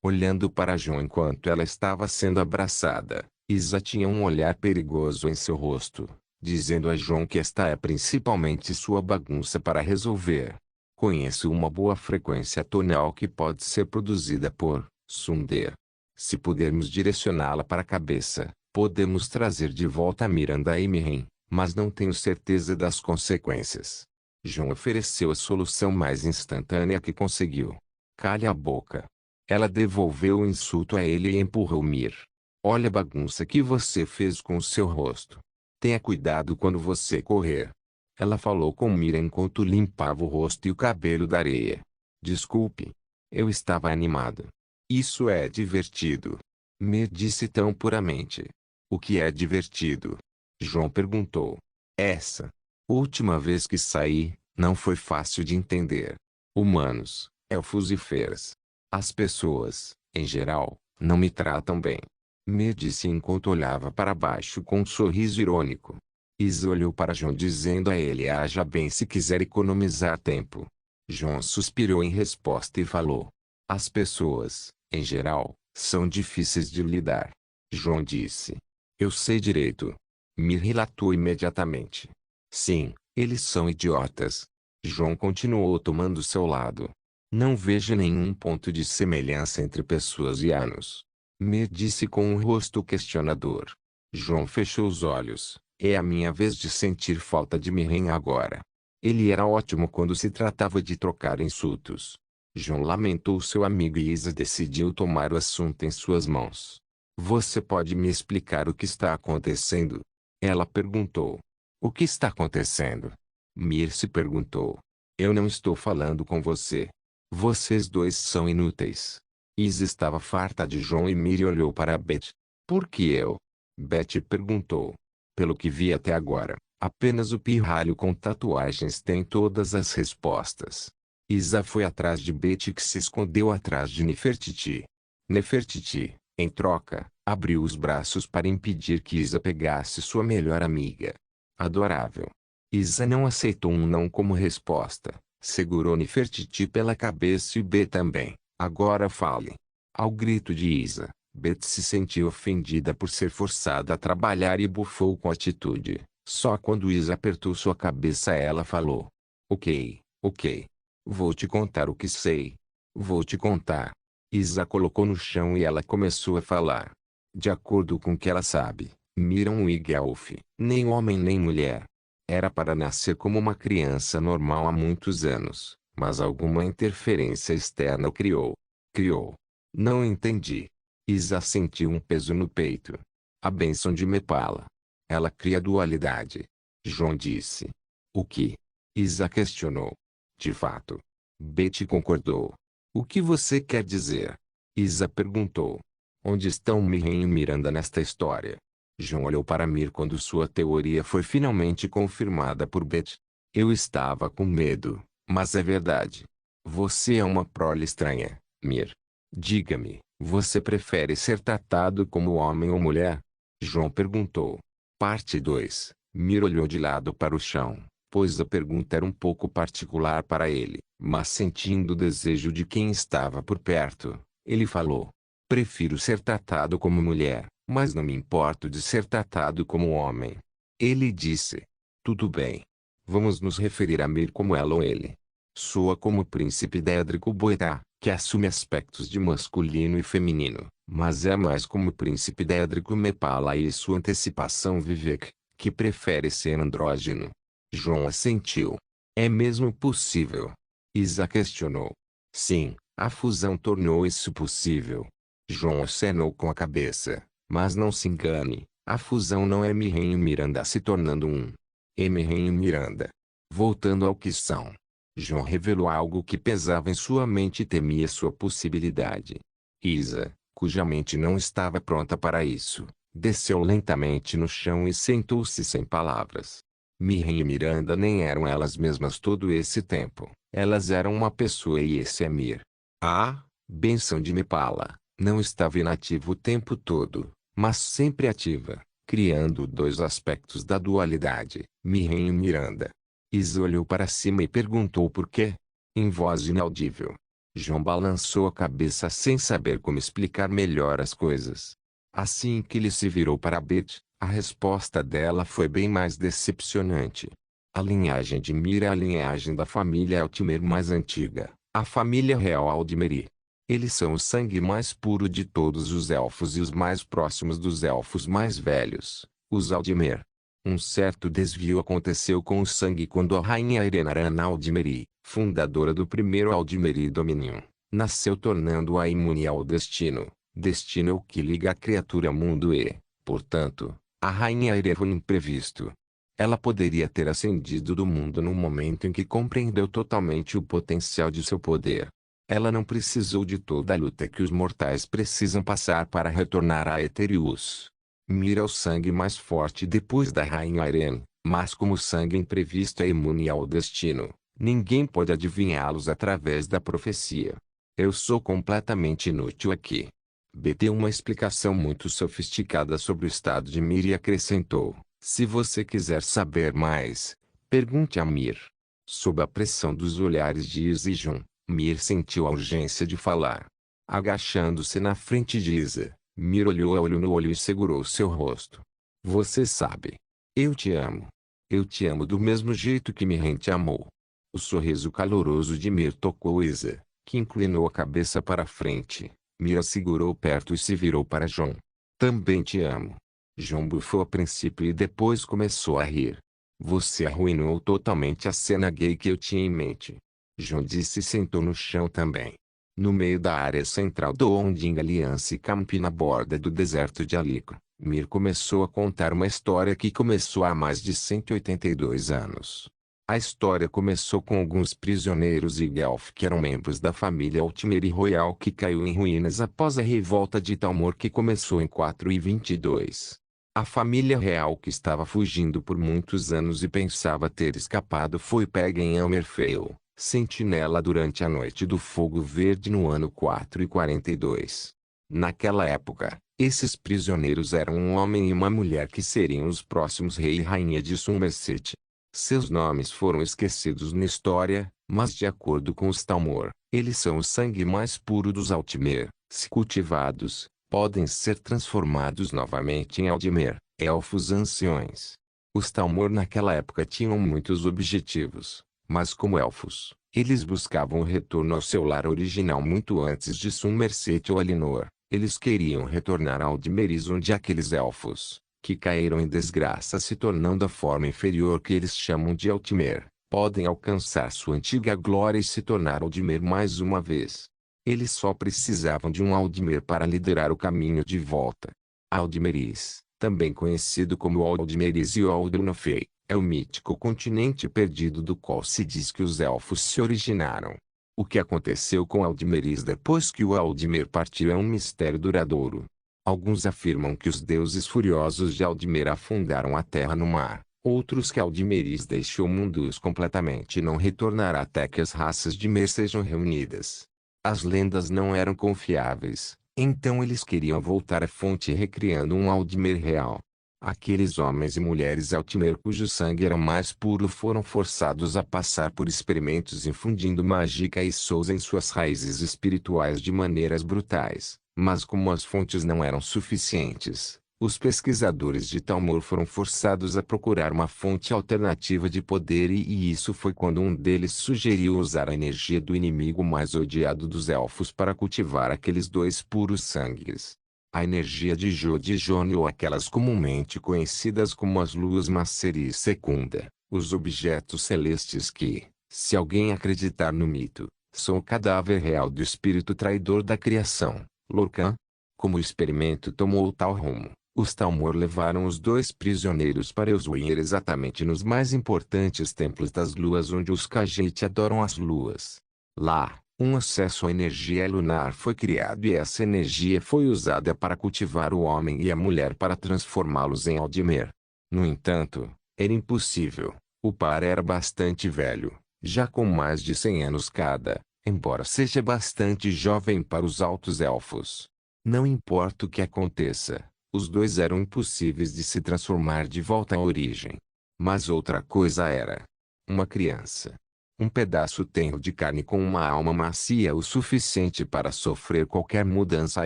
Olhando para João enquanto ela estava sendo abraçada, Isa tinha um olhar perigoso em seu rosto, dizendo a João que esta é principalmente sua bagunça para resolver. Conheço uma boa frequência tonal que pode ser produzida por Sundar. Se pudermos direcioná-la para a cabeça, podemos trazer de volta a Miranda e Miren, mas não tenho certeza das consequências. João ofereceu a solução mais instantânea que conseguiu. Cale a boca. Ela devolveu o insulto a ele e empurrou Mir. Olha a bagunça que você fez com o seu rosto. Tenha cuidado quando você correr. Ela falou com Mir enquanto limpava o rosto e o cabelo da areia. Desculpe. Eu estava animado. Isso é divertido. Mir disse tão puramente. O que é divertido? João perguntou. Essa última vez que saí, não foi fácil de entender. Humanos, elfos e feras. As pessoas, em geral, não me tratam bem. Mir disse enquanto olhava para baixo com um sorriso irônico. Isa olhou para João dizendo a ele haja bem se quiser economizar tempo. João suspirou em resposta e falou. As pessoas, em geral, são difíceis de lidar. João disse. Eu sei direito. Mir relatou imediatamente. Sim, eles são idiotas. João continuou tomando seu lado. Não vejo nenhum ponto de semelhança entre pessoas e anos. Mir disse com um rosto questionador. João fechou os olhos. É a minha vez de sentir falta de Miren agora. Ele era ótimo quando se tratava de trocar insultos. João lamentou seu amigo e Isa decidiu tomar o assunto em suas mãos. Você pode me explicar o que está acontecendo? Ela perguntou. O que está acontecendo? Mir se perguntou. Eu não estou falando com você. Vocês dois são inúteis. Isa estava farta de João e Mir olhou para Beth. Por que eu? Beth perguntou. Pelo que vi até agora, apenas o pirralho com tatuagens tem todas as respostas. Isa foi atrás de Beth que se escondeu atrás de Nefertiti. Nefertiti, em troca, abriu os braços para impedir que Isa pegasse sua melhor amiga. Adorável. Isa não aceitou um não como resposta. Segurou Nefertiti pela cabeça e B também. Agora fale. Ao grito de Isa, Betty se sentiu ofendida por ser forçada a trabalhar e bufou com atitude. Só quando Isa apertou sua cabeça ela falou: Ok, ok. Vou te contar o que sei. Vou te contar. Isa colocou no chão e ela começou a falar. De acordo com o que ela sabe, Miriam Wigelf, nem homem nem mulher. Era para nascer como uma criança normal há muitos anos, mas alguma interferência externa o criou. Criou. Não entendi. Isa sentiu um peso no peito. A bênção de Mepala. Ela cria dualidade. João disse. O que? Isa questionou. De fato. Betty concordou. O que você quer dizer? Isa perguntou. Onde estão Miriam e Miranda nesta história? João olhou para Mir quando sua teoria foi finalmente confirmada por Betty. Eu estava com medo, mas é verdade. Você é uma prole estranha, Mir. Diga-me, você prefere ser tratado como homem ou mulher? João perguntou. Parte 2. Mir olhou de lado para o chão, pois a pergunta era um pouco particular para ele, mas sentindo o desejo de quem estava por perto, ele falou. Prefiro ser tratado como mulher, mas não me importo de ser tratado como homem. Ele disse. Tudo bem. Vamos nos referir a Mir como ela ou ele. Soa como o príncipe Dédrico Boetá, que assume aspectos de masculino e feminino, mas é mais como o príncipe Dédrico Mepala e sua antecipação Vivek, que prefere ser andrógeno. João assentiu. É mesmo possível? Isa questionou. Sim, a fusão tornou isso possível. João acenou com a cabeça. Mas não se engane, a fusão não é Miriam e Miranda se tornando um. É Miriam e Miranda. Voltando ao que são. João revelou algo que pesava em sua mente e temia sua possibilidade. Isa, cuja mente não estava pronta para isso, desceu lentamente no chão e sentou-se sem palavras. Miriam e Miranda nem eram elas mesmas todo esse tempo. Elas eram uma pessoa e esse é Mir. A bênção de Mepala. Não estava inativa o tempo todo, mas sempre ativa, criando dois aspectos da dualidade, Miriam e Miranda. Isa olhou para cima e perguntou por quê. Em voz inaudível. João balançou a cabeça sem saber como explicar melhor as coisas. Assim que ele se virou para Betty, a resposta dela foi bem mais decepcionante. A linhagem de Mir é a linhagem da família Altmer mais antiga, a família real Aldmeri. Eles são o sangue mais puro de todos os elfos e os mais próximos dos elfos mais velhos, os Aldmer. Um certo desvio aconteceu com o sangue quando a rainha Irenaran Aldmeri, fundadora do primeiro Aldmeri Dominion, nasceu tornando-a imune ao destino. Destino é o que liga a criatura ao mundo e, portanto, a rainha Ire foi um imprevisto. Ela poderia ter ascendido do mundo no momento em que compreendeu totalmente o potencial de seu poder. Ela não precisou de toda a luta que os mortais precisam passar para retornar a Eterius. Mira o sangue mais forte depois da rainha Irene, mas como o sangue imprevisto é imune ao destino, ninguém pode adivinhá-los através da profecia. Eu sou completamente inútil aqui. B deu uma explicação muito sofisticada sobre o estado de Mir e acrescentou, se você quiser saber mais, pergunte a Mir. Sob a pressão dos olhares de Isa e Jun, Mir sentiu a urgência de falar. Agachando-se na frente de Isa, Mir olhou a olho no olho e segurou seu rosto. Você sabe. Eu te amo. Eu te amo do mesmo jeito que Miriam te amou. O sorriso caloroso de Mir tocou Isa, que inclinou a cabeça para a frente. Mir a segurou perto e se virou para João. Também te amo. João bufou a princípio e depois começou a rir. Você arruinou totalmente a cena gay que eu tinha em mente. João disse e sentou no chão também. No meio da área central do Onding Alliance Camp na borda do deserto de Alico, Mir começou a contar uma história que começou há mais de 182 anos. A história começou com alguns prisioneiros Igelf que eram membros da família Altmeri Royal que caiu em ruínas após a revolta de Talmor que começou em 422. A família real que estava fugindo por muitos anos e pensava ter escapado foi pega em Elmerfeil, sentinela durante a Noite do Fogo Verde no ano 442. Naquela época, esses prisioneiros eram um homem e uma mulher que seriam os próximos rei e rainha de Somerset. Seus nomes foram esquecidos na história, mas de acordo com os Talmor, eles são o sangue mais puro dos Altmer, se cultivados, podem ser transformados novamente em Aldmer, elfos anciões. Os Talmor naquela época tinham muitos objetivos, mas como elfos, eles buscavam o retorno ao seu lar original muito antes de Somerset ou Alinor. Eles queriam retornar a Aldmeris, onde aqueles elfos, que caíram em desgraça se tornando a forma inferior que eles chamam de Altmer, podem alcançar sua antiga glória e se tornar Aldmer mais uma vez. Eles só precisavam de um Aldmer para liderar o caminho de volta. Aldmeris, também conhecido como Aldmeris e Aldunofei, é o mítico continente perdido do qual se diz que os elfos se originaram. O que aconteceu com Aldmeris depois que o Aldmer partiu é um mistério duradouro. Alguns afirmam que os deuses furiosos de Aldmer afundaram a terra no mar. Outros que Aldmeris deixou Mundus completamente e não retornará até que as raças de Mer sejam reunidas. As lendas não eram confiáveis, então eles queriam voltar à fonte recriando um Aldmer real. Aqueles homens e mulheres Altmer cujo sangue era mais puro foram forçados a passar por experimentos infundindo mágica e souls em suas raízes espirituais de maneiras brutais, mas como as fontes não eram suficientes, os pesquisadores de Talmor foram forçados a procurar uma fonte alternativa de poder e isso foi quando um deles sugeriu usar a energia do inimigo mais odiado dos elfos para cultivar aqueles dois puros sangues. A energia de Jod-Jon ou aquelas comumente conhecidas como as luas Masseri Secunda, os objetos celestes que, se alguém acreditar no mito, são o cadáver real do espírito traidor da criação, Lorcan. Como o experimento tomou tal rumo, os Talmor levaram os dois prisioneiros para Elsweyr exatamente nos mais importantes templos das luas onde os Khajiit adoram as luas. Lá, um acesso à energia lunar foi criado e essa energia foi usada para cultivar o homem e a mulher para transformá-los em Aldmer. No entanto, era impossível. O par era bastante velho, já com mais de 100 anos cada, embora seja bastante jovem para os altos elfos. Não importa o que aconteça, os dois eram impossíveis de se transformar de volta à origem. Mas outra coisa era uma criança. Um pedaço tenro de carne com uma alma macia o suficiente para sofrer qualquer mudança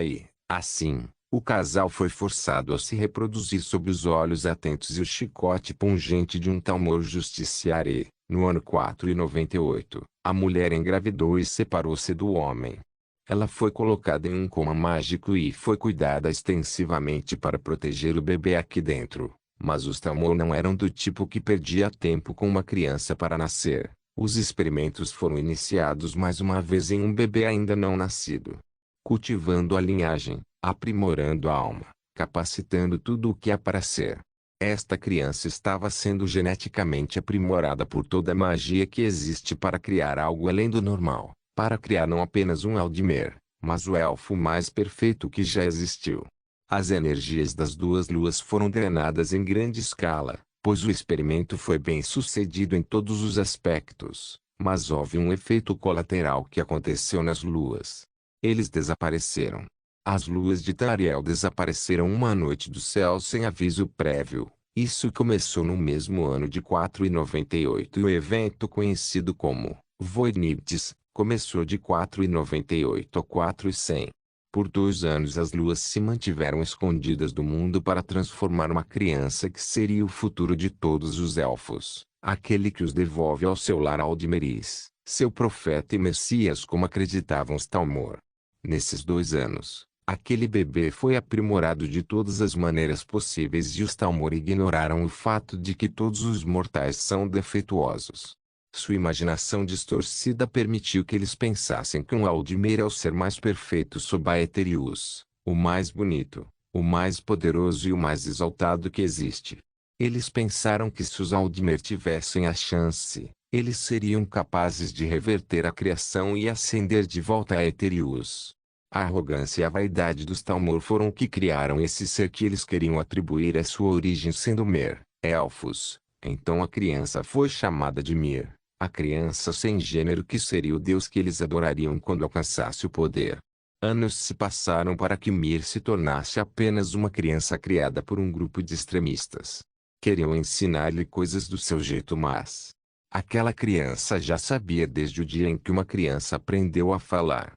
e, assim, o casal foi forçado a se reproduzir sob os olhos atentos e o chicote pungente de um Talmor justiciar e, no ano 498, a mulher engravidou e separou-se do homem. Ela foi colocada em um coma mágico e foi cuidada extensivamente para proteger o bebê aqui dentro, mas os Talmor não eram do tipo que perdia tempo com uma criança para nascer. Os experimentos foram iniciados mais uma vez em um bebê ainda não nascido. Cultivando a linhagem, aprimorando a alma, capacitando tudo o que há para ser. Esta criança estava sendo geneticamente aprimorada por toda a magia que existe para criar algo além do normal, para criar não apenas um Aldmer, mas o elfo mais perfeito que já existiu. As energias das duas luas foram drenadas em grande escala, pois o experimento foi bem sucedido em todos os aspectos, mas houve um efeito colateral que aconteceu nas luas. Eles desapareceram. As luas de Tariel desapareceram uma noite do céu sem aviso prévio. Isso começou no mesmo ano de 498 e o evento conhecido como Voidnibtis começou de 498 a 400. Por 2 anos as luas se mantiveram escondidas do mundo para transformar uma criança que seria o futuro de todos os elfos, aquele que os devolve ao seu lar Aldmeris, seu profeta e Messias como acreditavam os Talmor. Nesses 2 anos, aquele bebê foi aprimorado de todas as maneiras possíveis e os Talmor ignoraram o fato de que todos os mortais são defeituosos. Sua imaginação distorcida permitiu que eles pensassem que um Aldmer é o ser mais perfeito sob Aetherius, o mais bonito, o mais poderoso e o mais exaltado que existe. Eles pensaram que se os Aldmer tivessem a chance, eles seriam capazes de reverter a criação e ascender de volta a Aetherius. A arrogância e a vaidade dos Talmor foram o que criaram esse ser que eles queriam atribuir a sua origem sendo Mer, elfos. Então a criança foi chamada de Mir, a criança sem gênero que seria o deus que eles adorariam quando alcançasse o poder. Anos se passaram para que Mir se tornasse apenas uma criança criada por um grupo de extremistas. Queriam ensinar-lhe coisas do seu jeito, mas aquela criança já sabia desde o dia em que uma criança aprendeu a falar.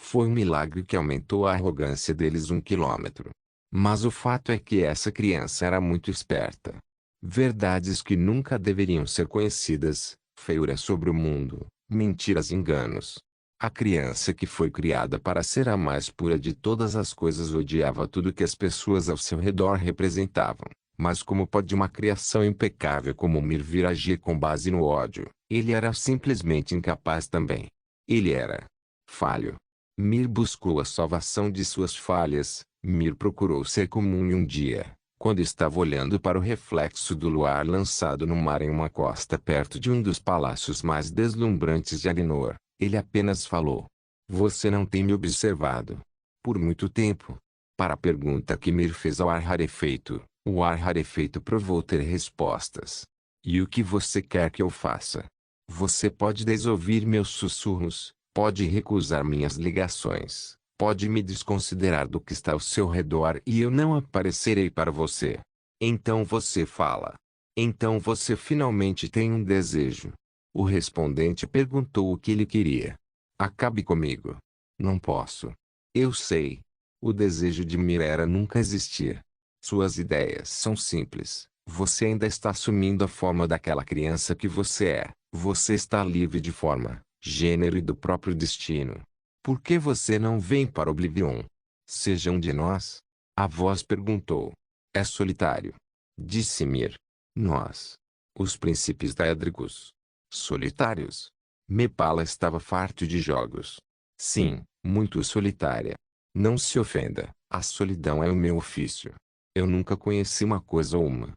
Foi um milagre que aumentou a arrogância deles 1 quilômetro. Mas o fato é que essa criança era muito esperta. Verdades que nunca deveriam ser conhecidas, feiura sobre o mundo, mentiras e enganos. A criança que foi criada para ser a mais pura de todas as coisas odiava tudo que as pessoas ao seu redor representavam. Mas como pode uma criação impecável como Mir vir agir com base no ódio? Ele era simplesmente incapaz também. Ele era falho. Mir buscou a salvação de suas falhas. Mir procurou ser comum e um dia, quando estava olhando para o reflexo do luar lançado no mar em uma costa perto de um dos palácios mais deslumbrantes de Alinor, ele apenas falou: "Você não tem me observado por muito tempo?" Para a pergunta que Mir fez ao ar rarefeito, o ar rarefeito provou ter respostas. "E o que você quer que eu faça? Você pode desouvir meus sussurros, pode recusar minhas ligações, pode me desconsiderar do que está ao seu redor e eu não aparecerei para você. Então você fala. Então você finalmente tem um desejo." O respondente perguntou o que ele queria. "Acabe comigo." "Não posso." "Eu sei." O desejo de Mir era nunca existir. Suas ideias são simples. Você ainda está assumindo a forma daquela criança que você é. Você está livre de forma, gênero e do próprio destino. Por que você não vem para Oblivion? Seja um de nós? A voz perguntou. "É solitário." Disse Mir. "Nós, os príncipes daédricos, solitários?" Mepala estava farto de jogos. "Sim, muito solitária." "Não se ofenda, a solidão é o meu ofício. Eu nunca conheci uma coisa ou uma.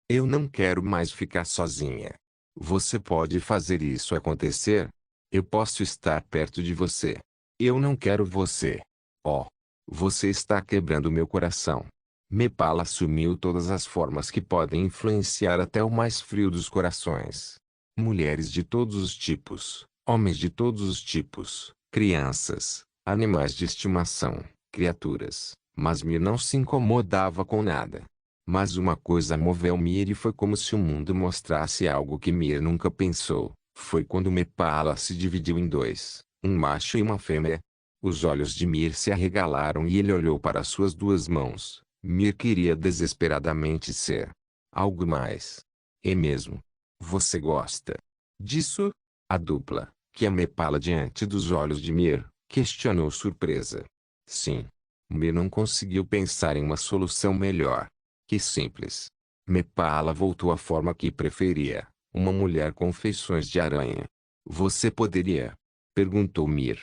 Eu não quero mais ficar sozinha. Você pode fazer isso acontecer? Eu posso estar perto de você. Eu não quero você. Oh, você está quebrando meu coração." Mepala assumiu todas as formas que podem influenciar até o mais frio dos corações. Mulheres de todos os tipos, homens de todos os tipos, crianças, animais de estimação, criaturas. Mas Mir não se incomodava com nada. Mas uma coisa moveu Mir e foi como se o mundo mostrasse algo que Mir nunca pensou. Foi quando Mepala se dividiu em dois, um macho e uma fêmea. Os olhos de Mir se arregalaram e ele olhou para suas duas mãos. Mir queria desesperadamente ser algo mais. "É mesmo? Você gosta disso?" A dupla, que é Mepala diante dos olhos de Mir, questionou surpresa. "Sim." Mir não conseguiu pensar em uma solução melhor. Que simples. Mepala voltou à forma que preferia, uma mulher com feições de aranha. "Você poderia?" perguntou Mir.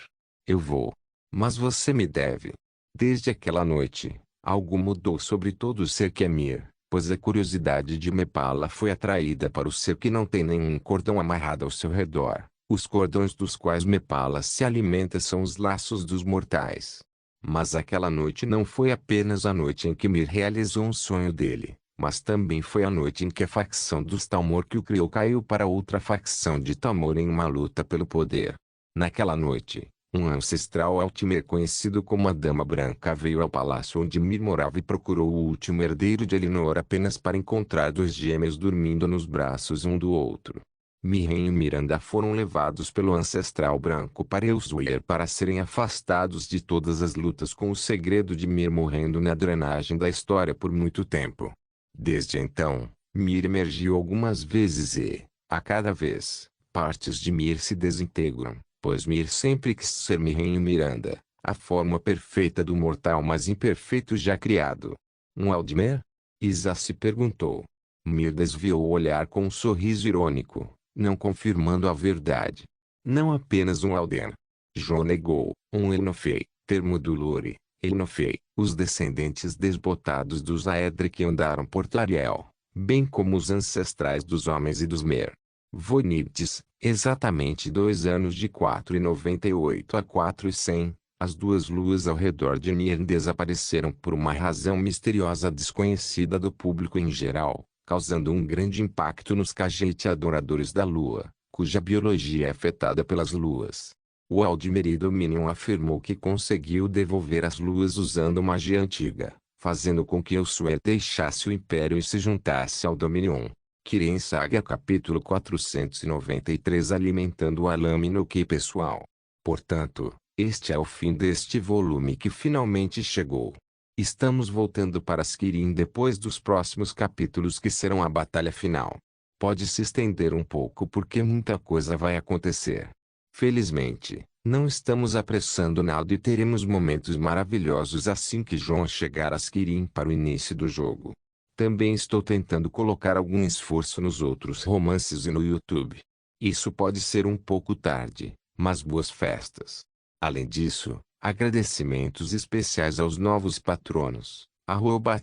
"Eu vou. Mas você me deve." Desde aquela noite, algo mudou sobre todo o ser que é Mir, pois a curiosidade de Mepala foi atraída para o ser que não tem nenhum cordão amarrado ao seu redor. Os cordões dos quais Mepala se alimenta são os laços dos mortais. Mas aquela noite não foi apenas a noite em que Mir realizou um sonho dele, mas também foi a noite em que a facção dos Talmor que o criou caiu para outra facção de Talmor em uma luta pelo poder. Naquela noite, um ancestral Altmer conhecido como a Dama Branca veio ao palácio onde Mir morava e procurou o último herdeiro de Elinor apenas para encontrar dois gêmeos dormindo nos braços um do outro. Mirren e Miranda foram levados pelo ancestral branco para Elsewhere para serem afastados de todas as lutas com o segredo de Mir morrendo na drenagem da história por muito tempo. Desde então, Mir emergiu algumas vezes e, a cada vez, partes de Mir se desintegram, pois Mir sempre quis ser Mirren e Miranda, a forma perfeita do mortal mais imperfeito já criado. Um Aldmer? Isa se perguntou. Mir desviou o olhar com um sorriso irônico, não confirmando a verdade. "Não apenas um Alden." John negou. "Um Elnofei, termo do Lore, Elnofei, os descendentes desbotados dos Aedre que andaram por Tariel, bem como os ancestrais dos homens e dos Mer. Voinites, exatamente 2 anos de 498 a 4100, as duas luas ao redor de Nir desapareceram por uma razão misteriosa desconhecida do público em geral, causando um grande impacto nos Khajiit adoradores da Lua, cuja biologia é afetada pelas luas. O Aldmeri Dominion afirmou que conseguiu devolver as luas usando magia antiga, fazendo com que Elsewhere deixasse o Império e se juntasse ao Dominion. Kirin Saga capítulo 493 Alimentando o Alame no Ki pessoal. Portanto, Este é o fim deste volume que finalmente chegou. Estamos voltando para Skirin depois dos próximos capítulos que serão a batalha final. Pode se estender um pouco porque muita coisa vai acontecer. Felizmente, não estamos apressando nada e teremos momentos maravilhosos assim que Jon chegar a Skirin para o início do jogo. Também estou tentando colocar algum esforço nos outros romances e no YouTube. Isso pode ser um pouco tarde, mas boas festas. Além disso, agradecimentos especiais aos novos patronos.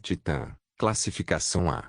@Titã, classificação A.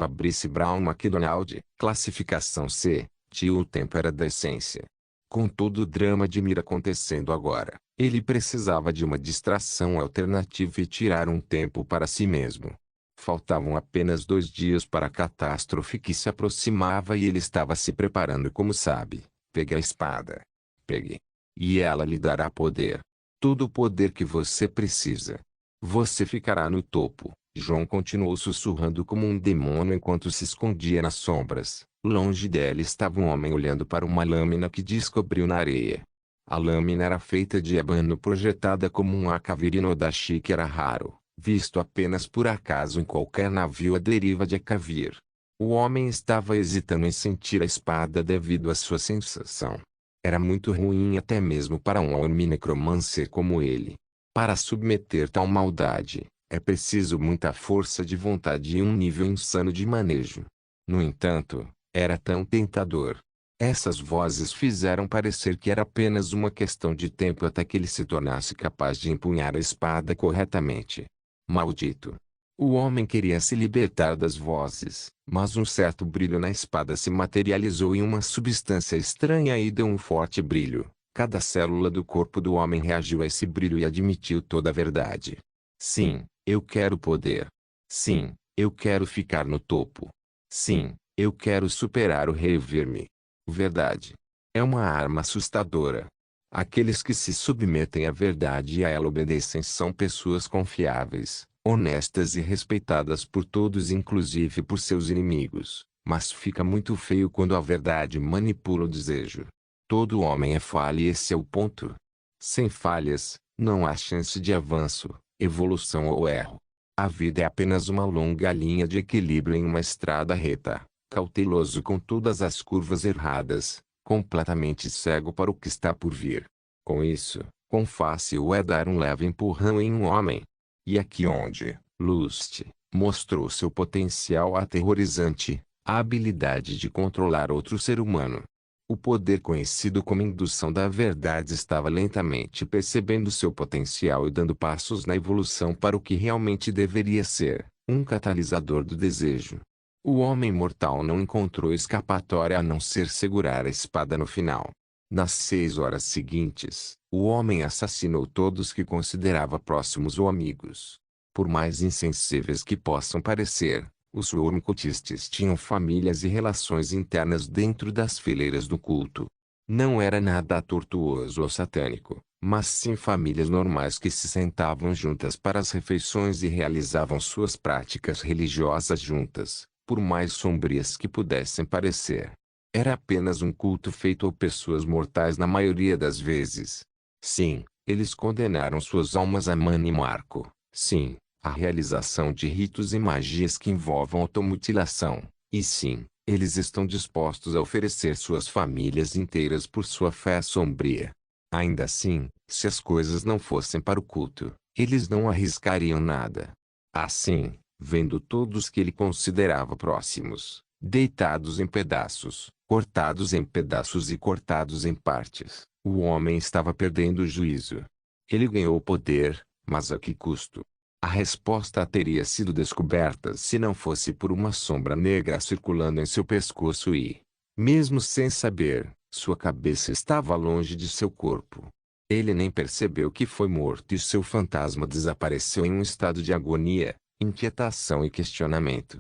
Brice Brown McDonald, classificação C. Tio o tempo era da essência. Com todo o drama de Mira acontecendo agora, ele precisava de uma distração alternativa e tirar um tempo para si mesmo. Faltavam apenas 2 dias para a catástrofe que se aproximava e ele estava se preparando como sabe. Pegue a espada. Pegue. E ela lhe dará poder. Todo o poder que você precisa. Você ficará no topo. Jon continuou sussurrando como um demônio enquanto se escondia nas sombras. Longe dela estava um homem olhando para uma lâmina que descobriu na areia. A lâmina era feita de ébano projetada como um Akavir Dashi que era raro, visto apenas por acaso em qualquer navio à deriva de Akavir. O homem estava hesitando em sentir a espada devido à sua sensação. Era muito ruim até mesmo para um Orc necromancer como ele. Para submeter tal maldade, é preciso muita força de vontade e um nível insano de manejo. No entanto, era tão tentador. Essas vozes fizeram parecer que era apenas uma questão de tempo até que ele se tornasse capaz de empunhar a espada corretamente. Maldito! O homem queria se libertar das vozes, mas um certo brilho na espada se materializou em uma substância estranha e deu um forte brilho. Cada célula do corpo do homem reagiu a esse brilho e admitiu toda a verdade. Sim, eu quero poder. Sim, eu quero ficar no topo. Sim, eu quero superar o Rei Verme. Verdade. É uma arma assustadora. Aqueles que se submetem à verdade e a ela obedecem são pessoas confiáveis, honestas e respeitadas por todos inclusive por seus inimigos, mas fica muito feio quando a verdade manipula o desejo. Todo homem é falha e esse é o ponto. Sem falhas, não há chance de avanço, evolução ou erro. A vida é apenas uma longa linha de equilíbrio em uma estrada reta, cauteloso com todas as curvas erradas, completamente cego para o que está por vir. Com isso, quão fácil é dar um leve empurrão em um homem. E aqui onde Lust mostrou seu potencial aterrorizante, a habilidade de controlar outro ser humano. O poder conhecido como indução da verdade estava lentamente percebendo seu potencial e dando passos na evolução para o que realmente deveria ser, um catalisador do desejo. O homem mortal não encontrou escapatória a não ser segurar a espada no final. Nas 6 horas seguintes, o homem assassinou todos que considerava próximos ou amigos. Por mais insensíveis que possam parecer, os Wormcultistas tinham famílias e relações internas dentro das fileiras do culto. Não era nada tortuoso ou satânico, mas sim famílias normais que se sentavam juntas para as refeições e realizavam suas práticas religiosas juntas, por mais sombrias que pudessem parecer. Era apenas um culto feito a pessoas mortais na maioria das vezes. Sim, eles condenaram suas almas a Mani Marco. Sim, a realização de ritos e magias que envolvam automutilação. E sim, eles estão dispostos a oferecer suas famílias inteiras por sua fé sombria. Ainda assim, se as coisas não fossem para o culto, eles não arriscariam nada. Assim, vendo todos que ele considerava próximos, deitados em pedaços, cortados em pedaços e cortados em partes, o homem estava perdendo o juízo. Ele ganhou poder, mas a que custo? A resposta teria sido descoberta se não fosse por uma sombra negra circulando em seu pescoço e, mesmo sem saber, sua cabeça estava longe de seu corpo. Ele nem percebeu que foi morto e seu fantasma desapareceu em um estado de agonia, inquietação e questionamento.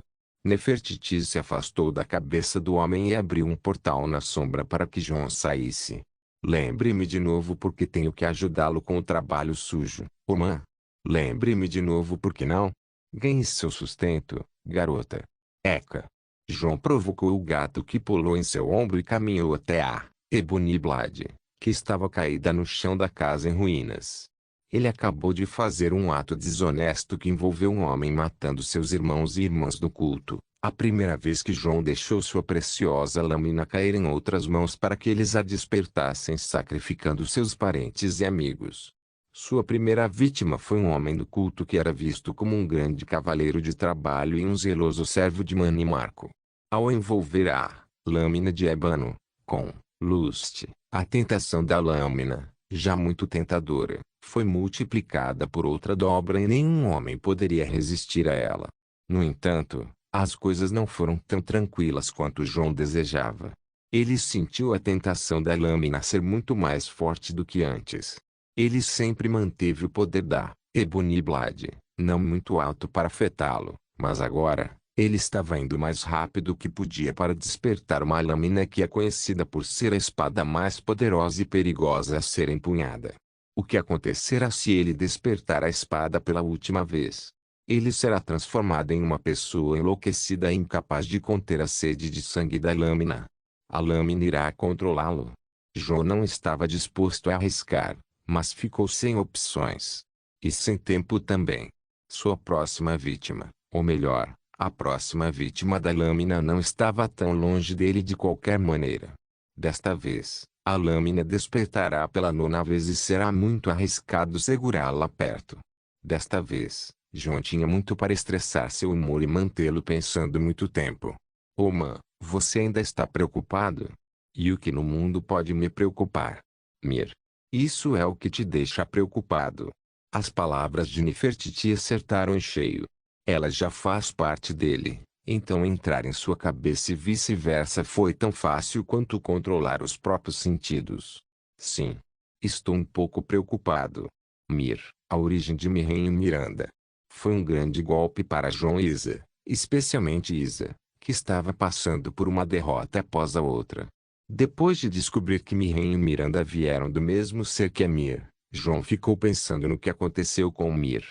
Nefertiti se afastou da cabeça do homem e abriu um portal na sombra para que Jon saísse. Lembre-me de novo porque tenho que ajudá-lo com o trabalho sujo, Oman. Lembre-me de novo porque não? Ganhe seu sustento, garota. Eca. Jon provocou o gato que pulou em seu ombro e caminhou até a Ebony Blade, que estava caída no chão da casa em ruínas. Ele acabou de fazer um ato desonesto que envolveu um homem matando seus irmãos e irmãs do culto. A primeira vez que João deixou sua preciosa lâmina cair em outras mãos para que eles a despertassem sacrificando seus parentes e amigos. Sua primeira vítima foi um homem do culto que era visto como um grande cavaleiro de trabalho e um zeloso servo de Mani Marco. Ao envolver a lâmina de ébano com lustre, a tentação da lâmina, já muito tentadora, foi multiplicada por outra dobra e nenhum homem poderia resistir a ela. No entanto, as coisas não foram tão tranquilas quanto João desejava. Ele sentiu a tentação da lâmina ser muito mais forte do que antes. Ele sempre manteve o poder da Ebony Blade, não muito alto para afetá-lo, mas agora, ele estava indo mais rápido que podia para despertar uma lâmina que é conhecida por ser a espada mais poderosa e perigosa a ser empunhada. O que acontecerá se ele despertar a espada pela última vez? Ele será transformado em uma pessoa enlouquecida e incapaz de conter a sede de sangue da lâmina. A lâmina irá controlá-lo. João não estava disposto a arriscar, mas ficou sem opções. E sem tempo também. Sua próxima vítima, ou melhor, a próxima vítima da lâmina não estava tão longe dele de qualquer maneira. Desta vez, a lâmina despertará pela 9ª vez e será muito arriscado segurá-la perto. Desta vez, João tinha muito para estressar seu humor e mantê-lo pensando muito tempo. Oma, você ainda está preocupado? E o que no mundo pode me preocupar? Mir. Isso é o que te deixa preocupado. As palavras de Nefertiti acertaram em cheio. Ela já faz parte dele, então entrar em sua cabeça e vice-versa foi tão fácil quanto controlar os próprios sentidos. Sim. Estou um pouco preocupado. Mir, a origem de Mirren e Miranda. Foi um grande golpe para João e Isa, especialmente Isa, que estava passando por uma derrota após a outra. Depois de descobrir que Mirren e Miranda vieram do mesmo ser que Mir, João ficou pensando no que aconteceu com Mir.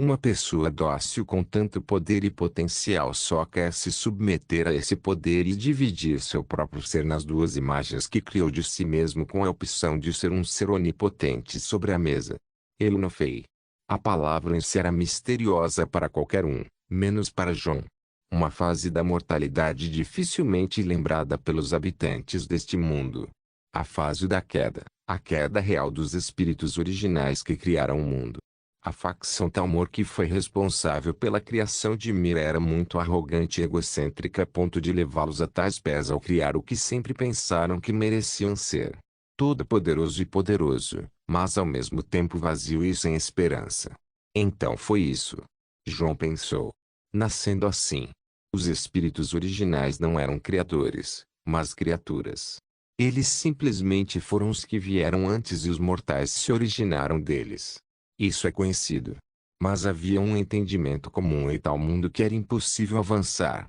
Uma pessoa dócil com tanto poder e potencial só quer se submeter a esse poder e dividir seu próprio ser nas duas imagens que criou de si mesmo com a opção de ser um ser onipotente sobre a mesa. Elnofei. A palavra em si era misteriosa para qualquer um, menos para João. Uma fase da mortalidade dificilmente lembrada pelos habitantes deste mundo. A fase da queda, a queda real dos espíritos originais que criaram o mundo. A facção Talmor que foi responsável pela criação de Mir era muito arrogante e egocêntrica a ponto de levá-los a tais pés ao criar o que sempre pensaram que mereciam ser. Todo-poderoso e poderoso, mas ao mesmo tempo vazio e sem esperança. Então foi isso. João pensou. Nascendo assim, os espíritos originais não eram criadores, mas criaturas. Eles simplesmente foram os que vieram antes e os mortais se originaram deles. Isso é conhecido. Mas havia um entendimento comum em tal mundo que era impossível avançar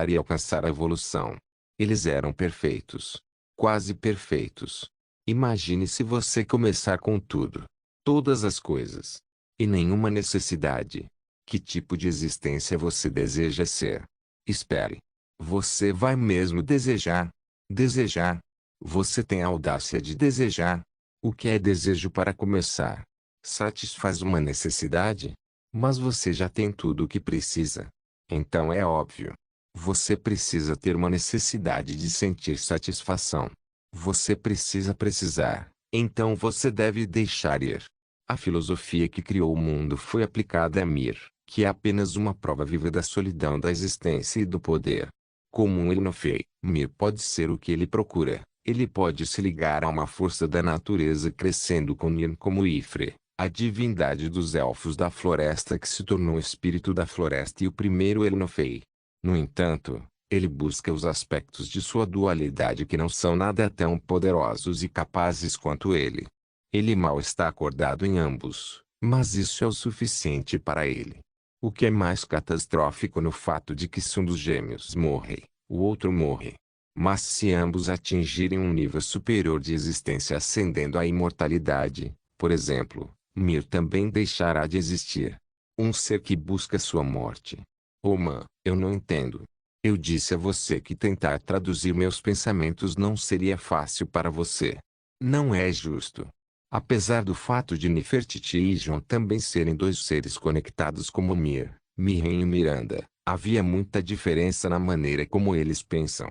e alcançar a evolução. Eles eram perfeitos. Quase perfeitos. Imagine se você começar com tudo. Todas as coisas. E nenhuma necessidade. Que tipo de existência você deseja ser? Espere. Você vai mesmo desejar? Desejar? Você tem a audácia de desejar? O que é desejo para começar? Satisfaz uma necessidade? Mas você já tem tudo o que precisa. Então é óbvio. Você precisa ter uma necessidade de sentir satisfação. Você precisa precisar, então você deve deixar ir. A filosofia que criou o mundo foi aplicada a Mir, que é apenas uma prova viva da solidão da existência e do poder. Como um Elnofei, Mir pode ser o que ele procura. Ele pode se ligar a uma força da natureza crescendo com Mir como Ifre, a divindade dos elfos da floresta que se tornou o espírito da floresta e o primeiro Elnofei. No entanto, ele busca os aspectos de sua dualidade que não são nada tão poderosos e capazes quanto ele. Ele mal está acordado em ambos, mas isso é o suficiente para ele. O que é mais catastrófico no fato de que se um dos gêmeos morre, o outro morre. Mas se ambos atingirem um nível superior de existência ascendendo à imortalidade, por exemplo, Mir também deixará de existir. Um ser que busca sua morte. Oma, eu não entendo. Eu disse a você que tentar traduzir meus pensamentos não seria fácil para você. Não é justo. Apesar do fato de Nefertiti e Jon também serem dois seres conectados como Mirren e Miranda, havia muita diferença na maneira como eles pensam.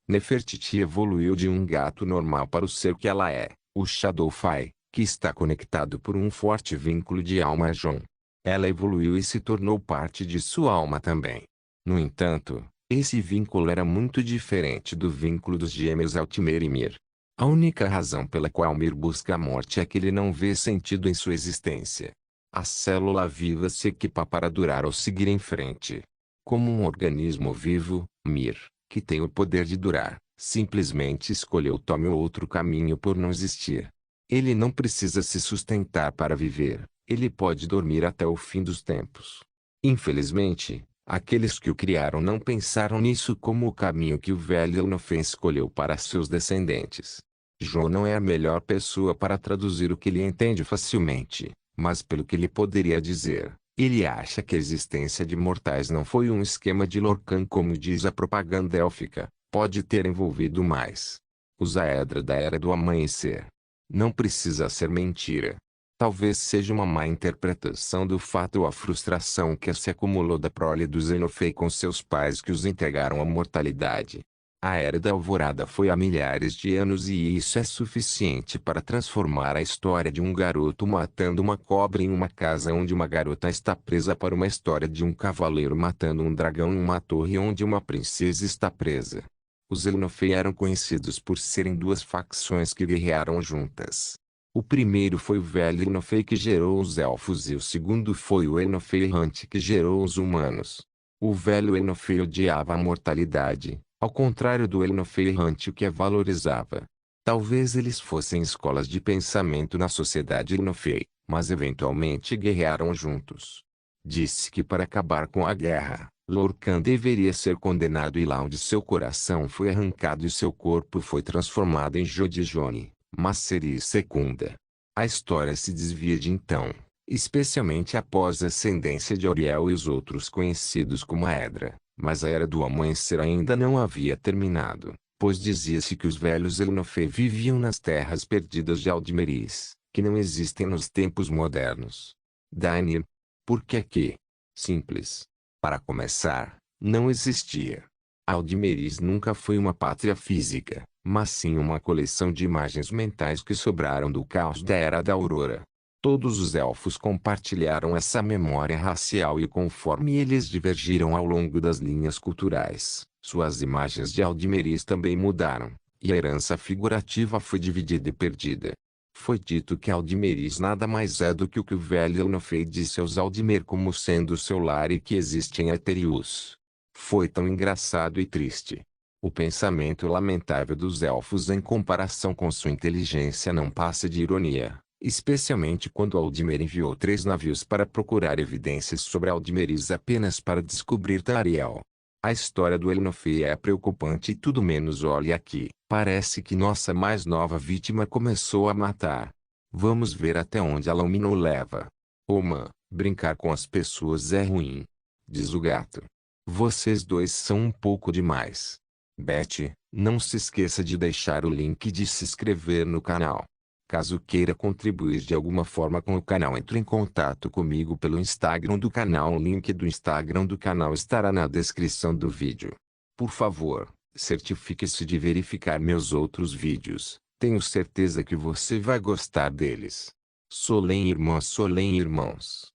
Nefertiti evoluiu de um gato normal para o ser que ela é, o Shadowfire, que está conectado por um forte vínculo de alma a Jon. Ela evoluiu e se tornou parte de sua alma também. No entanto, esse vínculo era muito diferente do vínculo dos gêmeos Altmer e Mir. A única razão pela qual Mir busca a morte é que ele não vê sentido em sua existência. A célula viva se equipa para durar ou seguir em frente. Como um organismo vivo, Mir, que tem o poder de durar, simplesmente escolheu tome outro caminho por não existir. Ele não precisa se sustentar para viver, ele pode dormir até o fim dos tempos. Infelizmente, aqueles que o criaram não pensaram nisso como o caminho que o velho Enofe escolheu para seus descendentes. Jon não é a melhor pessoa para traduzir o que ele entende facilmente, mas pelo que ele poderia dizer, ele acha que a existência de mortais não foi um esquema de Lorcan como diz a propaganda élfica, pode ter envolvido mais. Os Aedra da Era do Amanhecer. Não precisa ser mentira. Talvez seja uma má interpretação do fato ou a frustração que se acumulou da prole dos Enofe com seus pais que os entregaram à mortalidade. A Era da Alvorada foi há milhares de anos e isso é suficiente para transformar a história de um garoto matando uma cobra em uma casa onde uma garota está presa para uma história de um cavaleiro matando um dragão em uma torre onde uma princesa está presa. Os Enofe eram conhecidos por serem duas facções que guerrearam juntas. O primeiro foi o velho Enofe que gerou os elfos e o segundo foi o Enofe errante que gerou os humanos. O velho Enofe odiava a mortalidade, ao contrário do Enofe errante que a valorizava. Talvez eles fossem escolas de pensamento na sociedade Enofe, mas eventualmente guerrearam juntos. Disse que para acabar com a guerra, Lorcan deveria ser condenado e lá onde seu coração foi arrancado e seu corpo foi transformado em Jodijone, mas seria secunda. A história se desvia de então, especialmente após a ascendência de Auriel e os outros conhecidos como Aedra, mas a Era do Amanhecer ainda não havia terminado, pois dizia-se que os velhos Enofe viviam nas terras perdidas de Aldmeris, que não existem nos tempos modernos. Dainir. Por que que? Simples. Para começar, não existia. Aldmeris nunca foi uma pátria física, mas sim uma coleção de imagens mentais que sobraram do caos da Era da Aurora. Todos os elfos compartilharam essa memória racial e conforme eles divergiram ao longo das linhas culturais, suas imagens de Aldmeris também mudaram, e a herança figurativa foi dividida e perdida. Foi dito que Aldmeris nada mais é do que o que o velho Enofe disse aos Aldmer como sendo seu lar e que existe em Aterius. Foi tão engraçado e triste. O pensamento lamentável dos elfos em comparação com sua inteligência não passa de ironia, especialmente quando Aldmer enviou 3 navios para procurar evidências sobre Aldmeris apenas para descobrir Tauriel. A história do Enofe é preocupante e tudo menos olhe aqui. Parece que nossa mais nova vítima começou a matar. Vamos ver até onde a Lumino leva. Oma, brincar com as pessoas é ruim. Diz o gato. Vocês dois são um pouco demais. Beth, não se esqueça de deixar o link de se inscrever no canal. Caso queira contribuir de alguma forma com o canal, entre em contato comigo pelo Instagram do canal. O link do Instagram do canal estará na descrição do vídeo. Por favor, certifique-se de verificar meus outros vídeos. Tenho certeza que você vai gostar deles. Solem irmãos.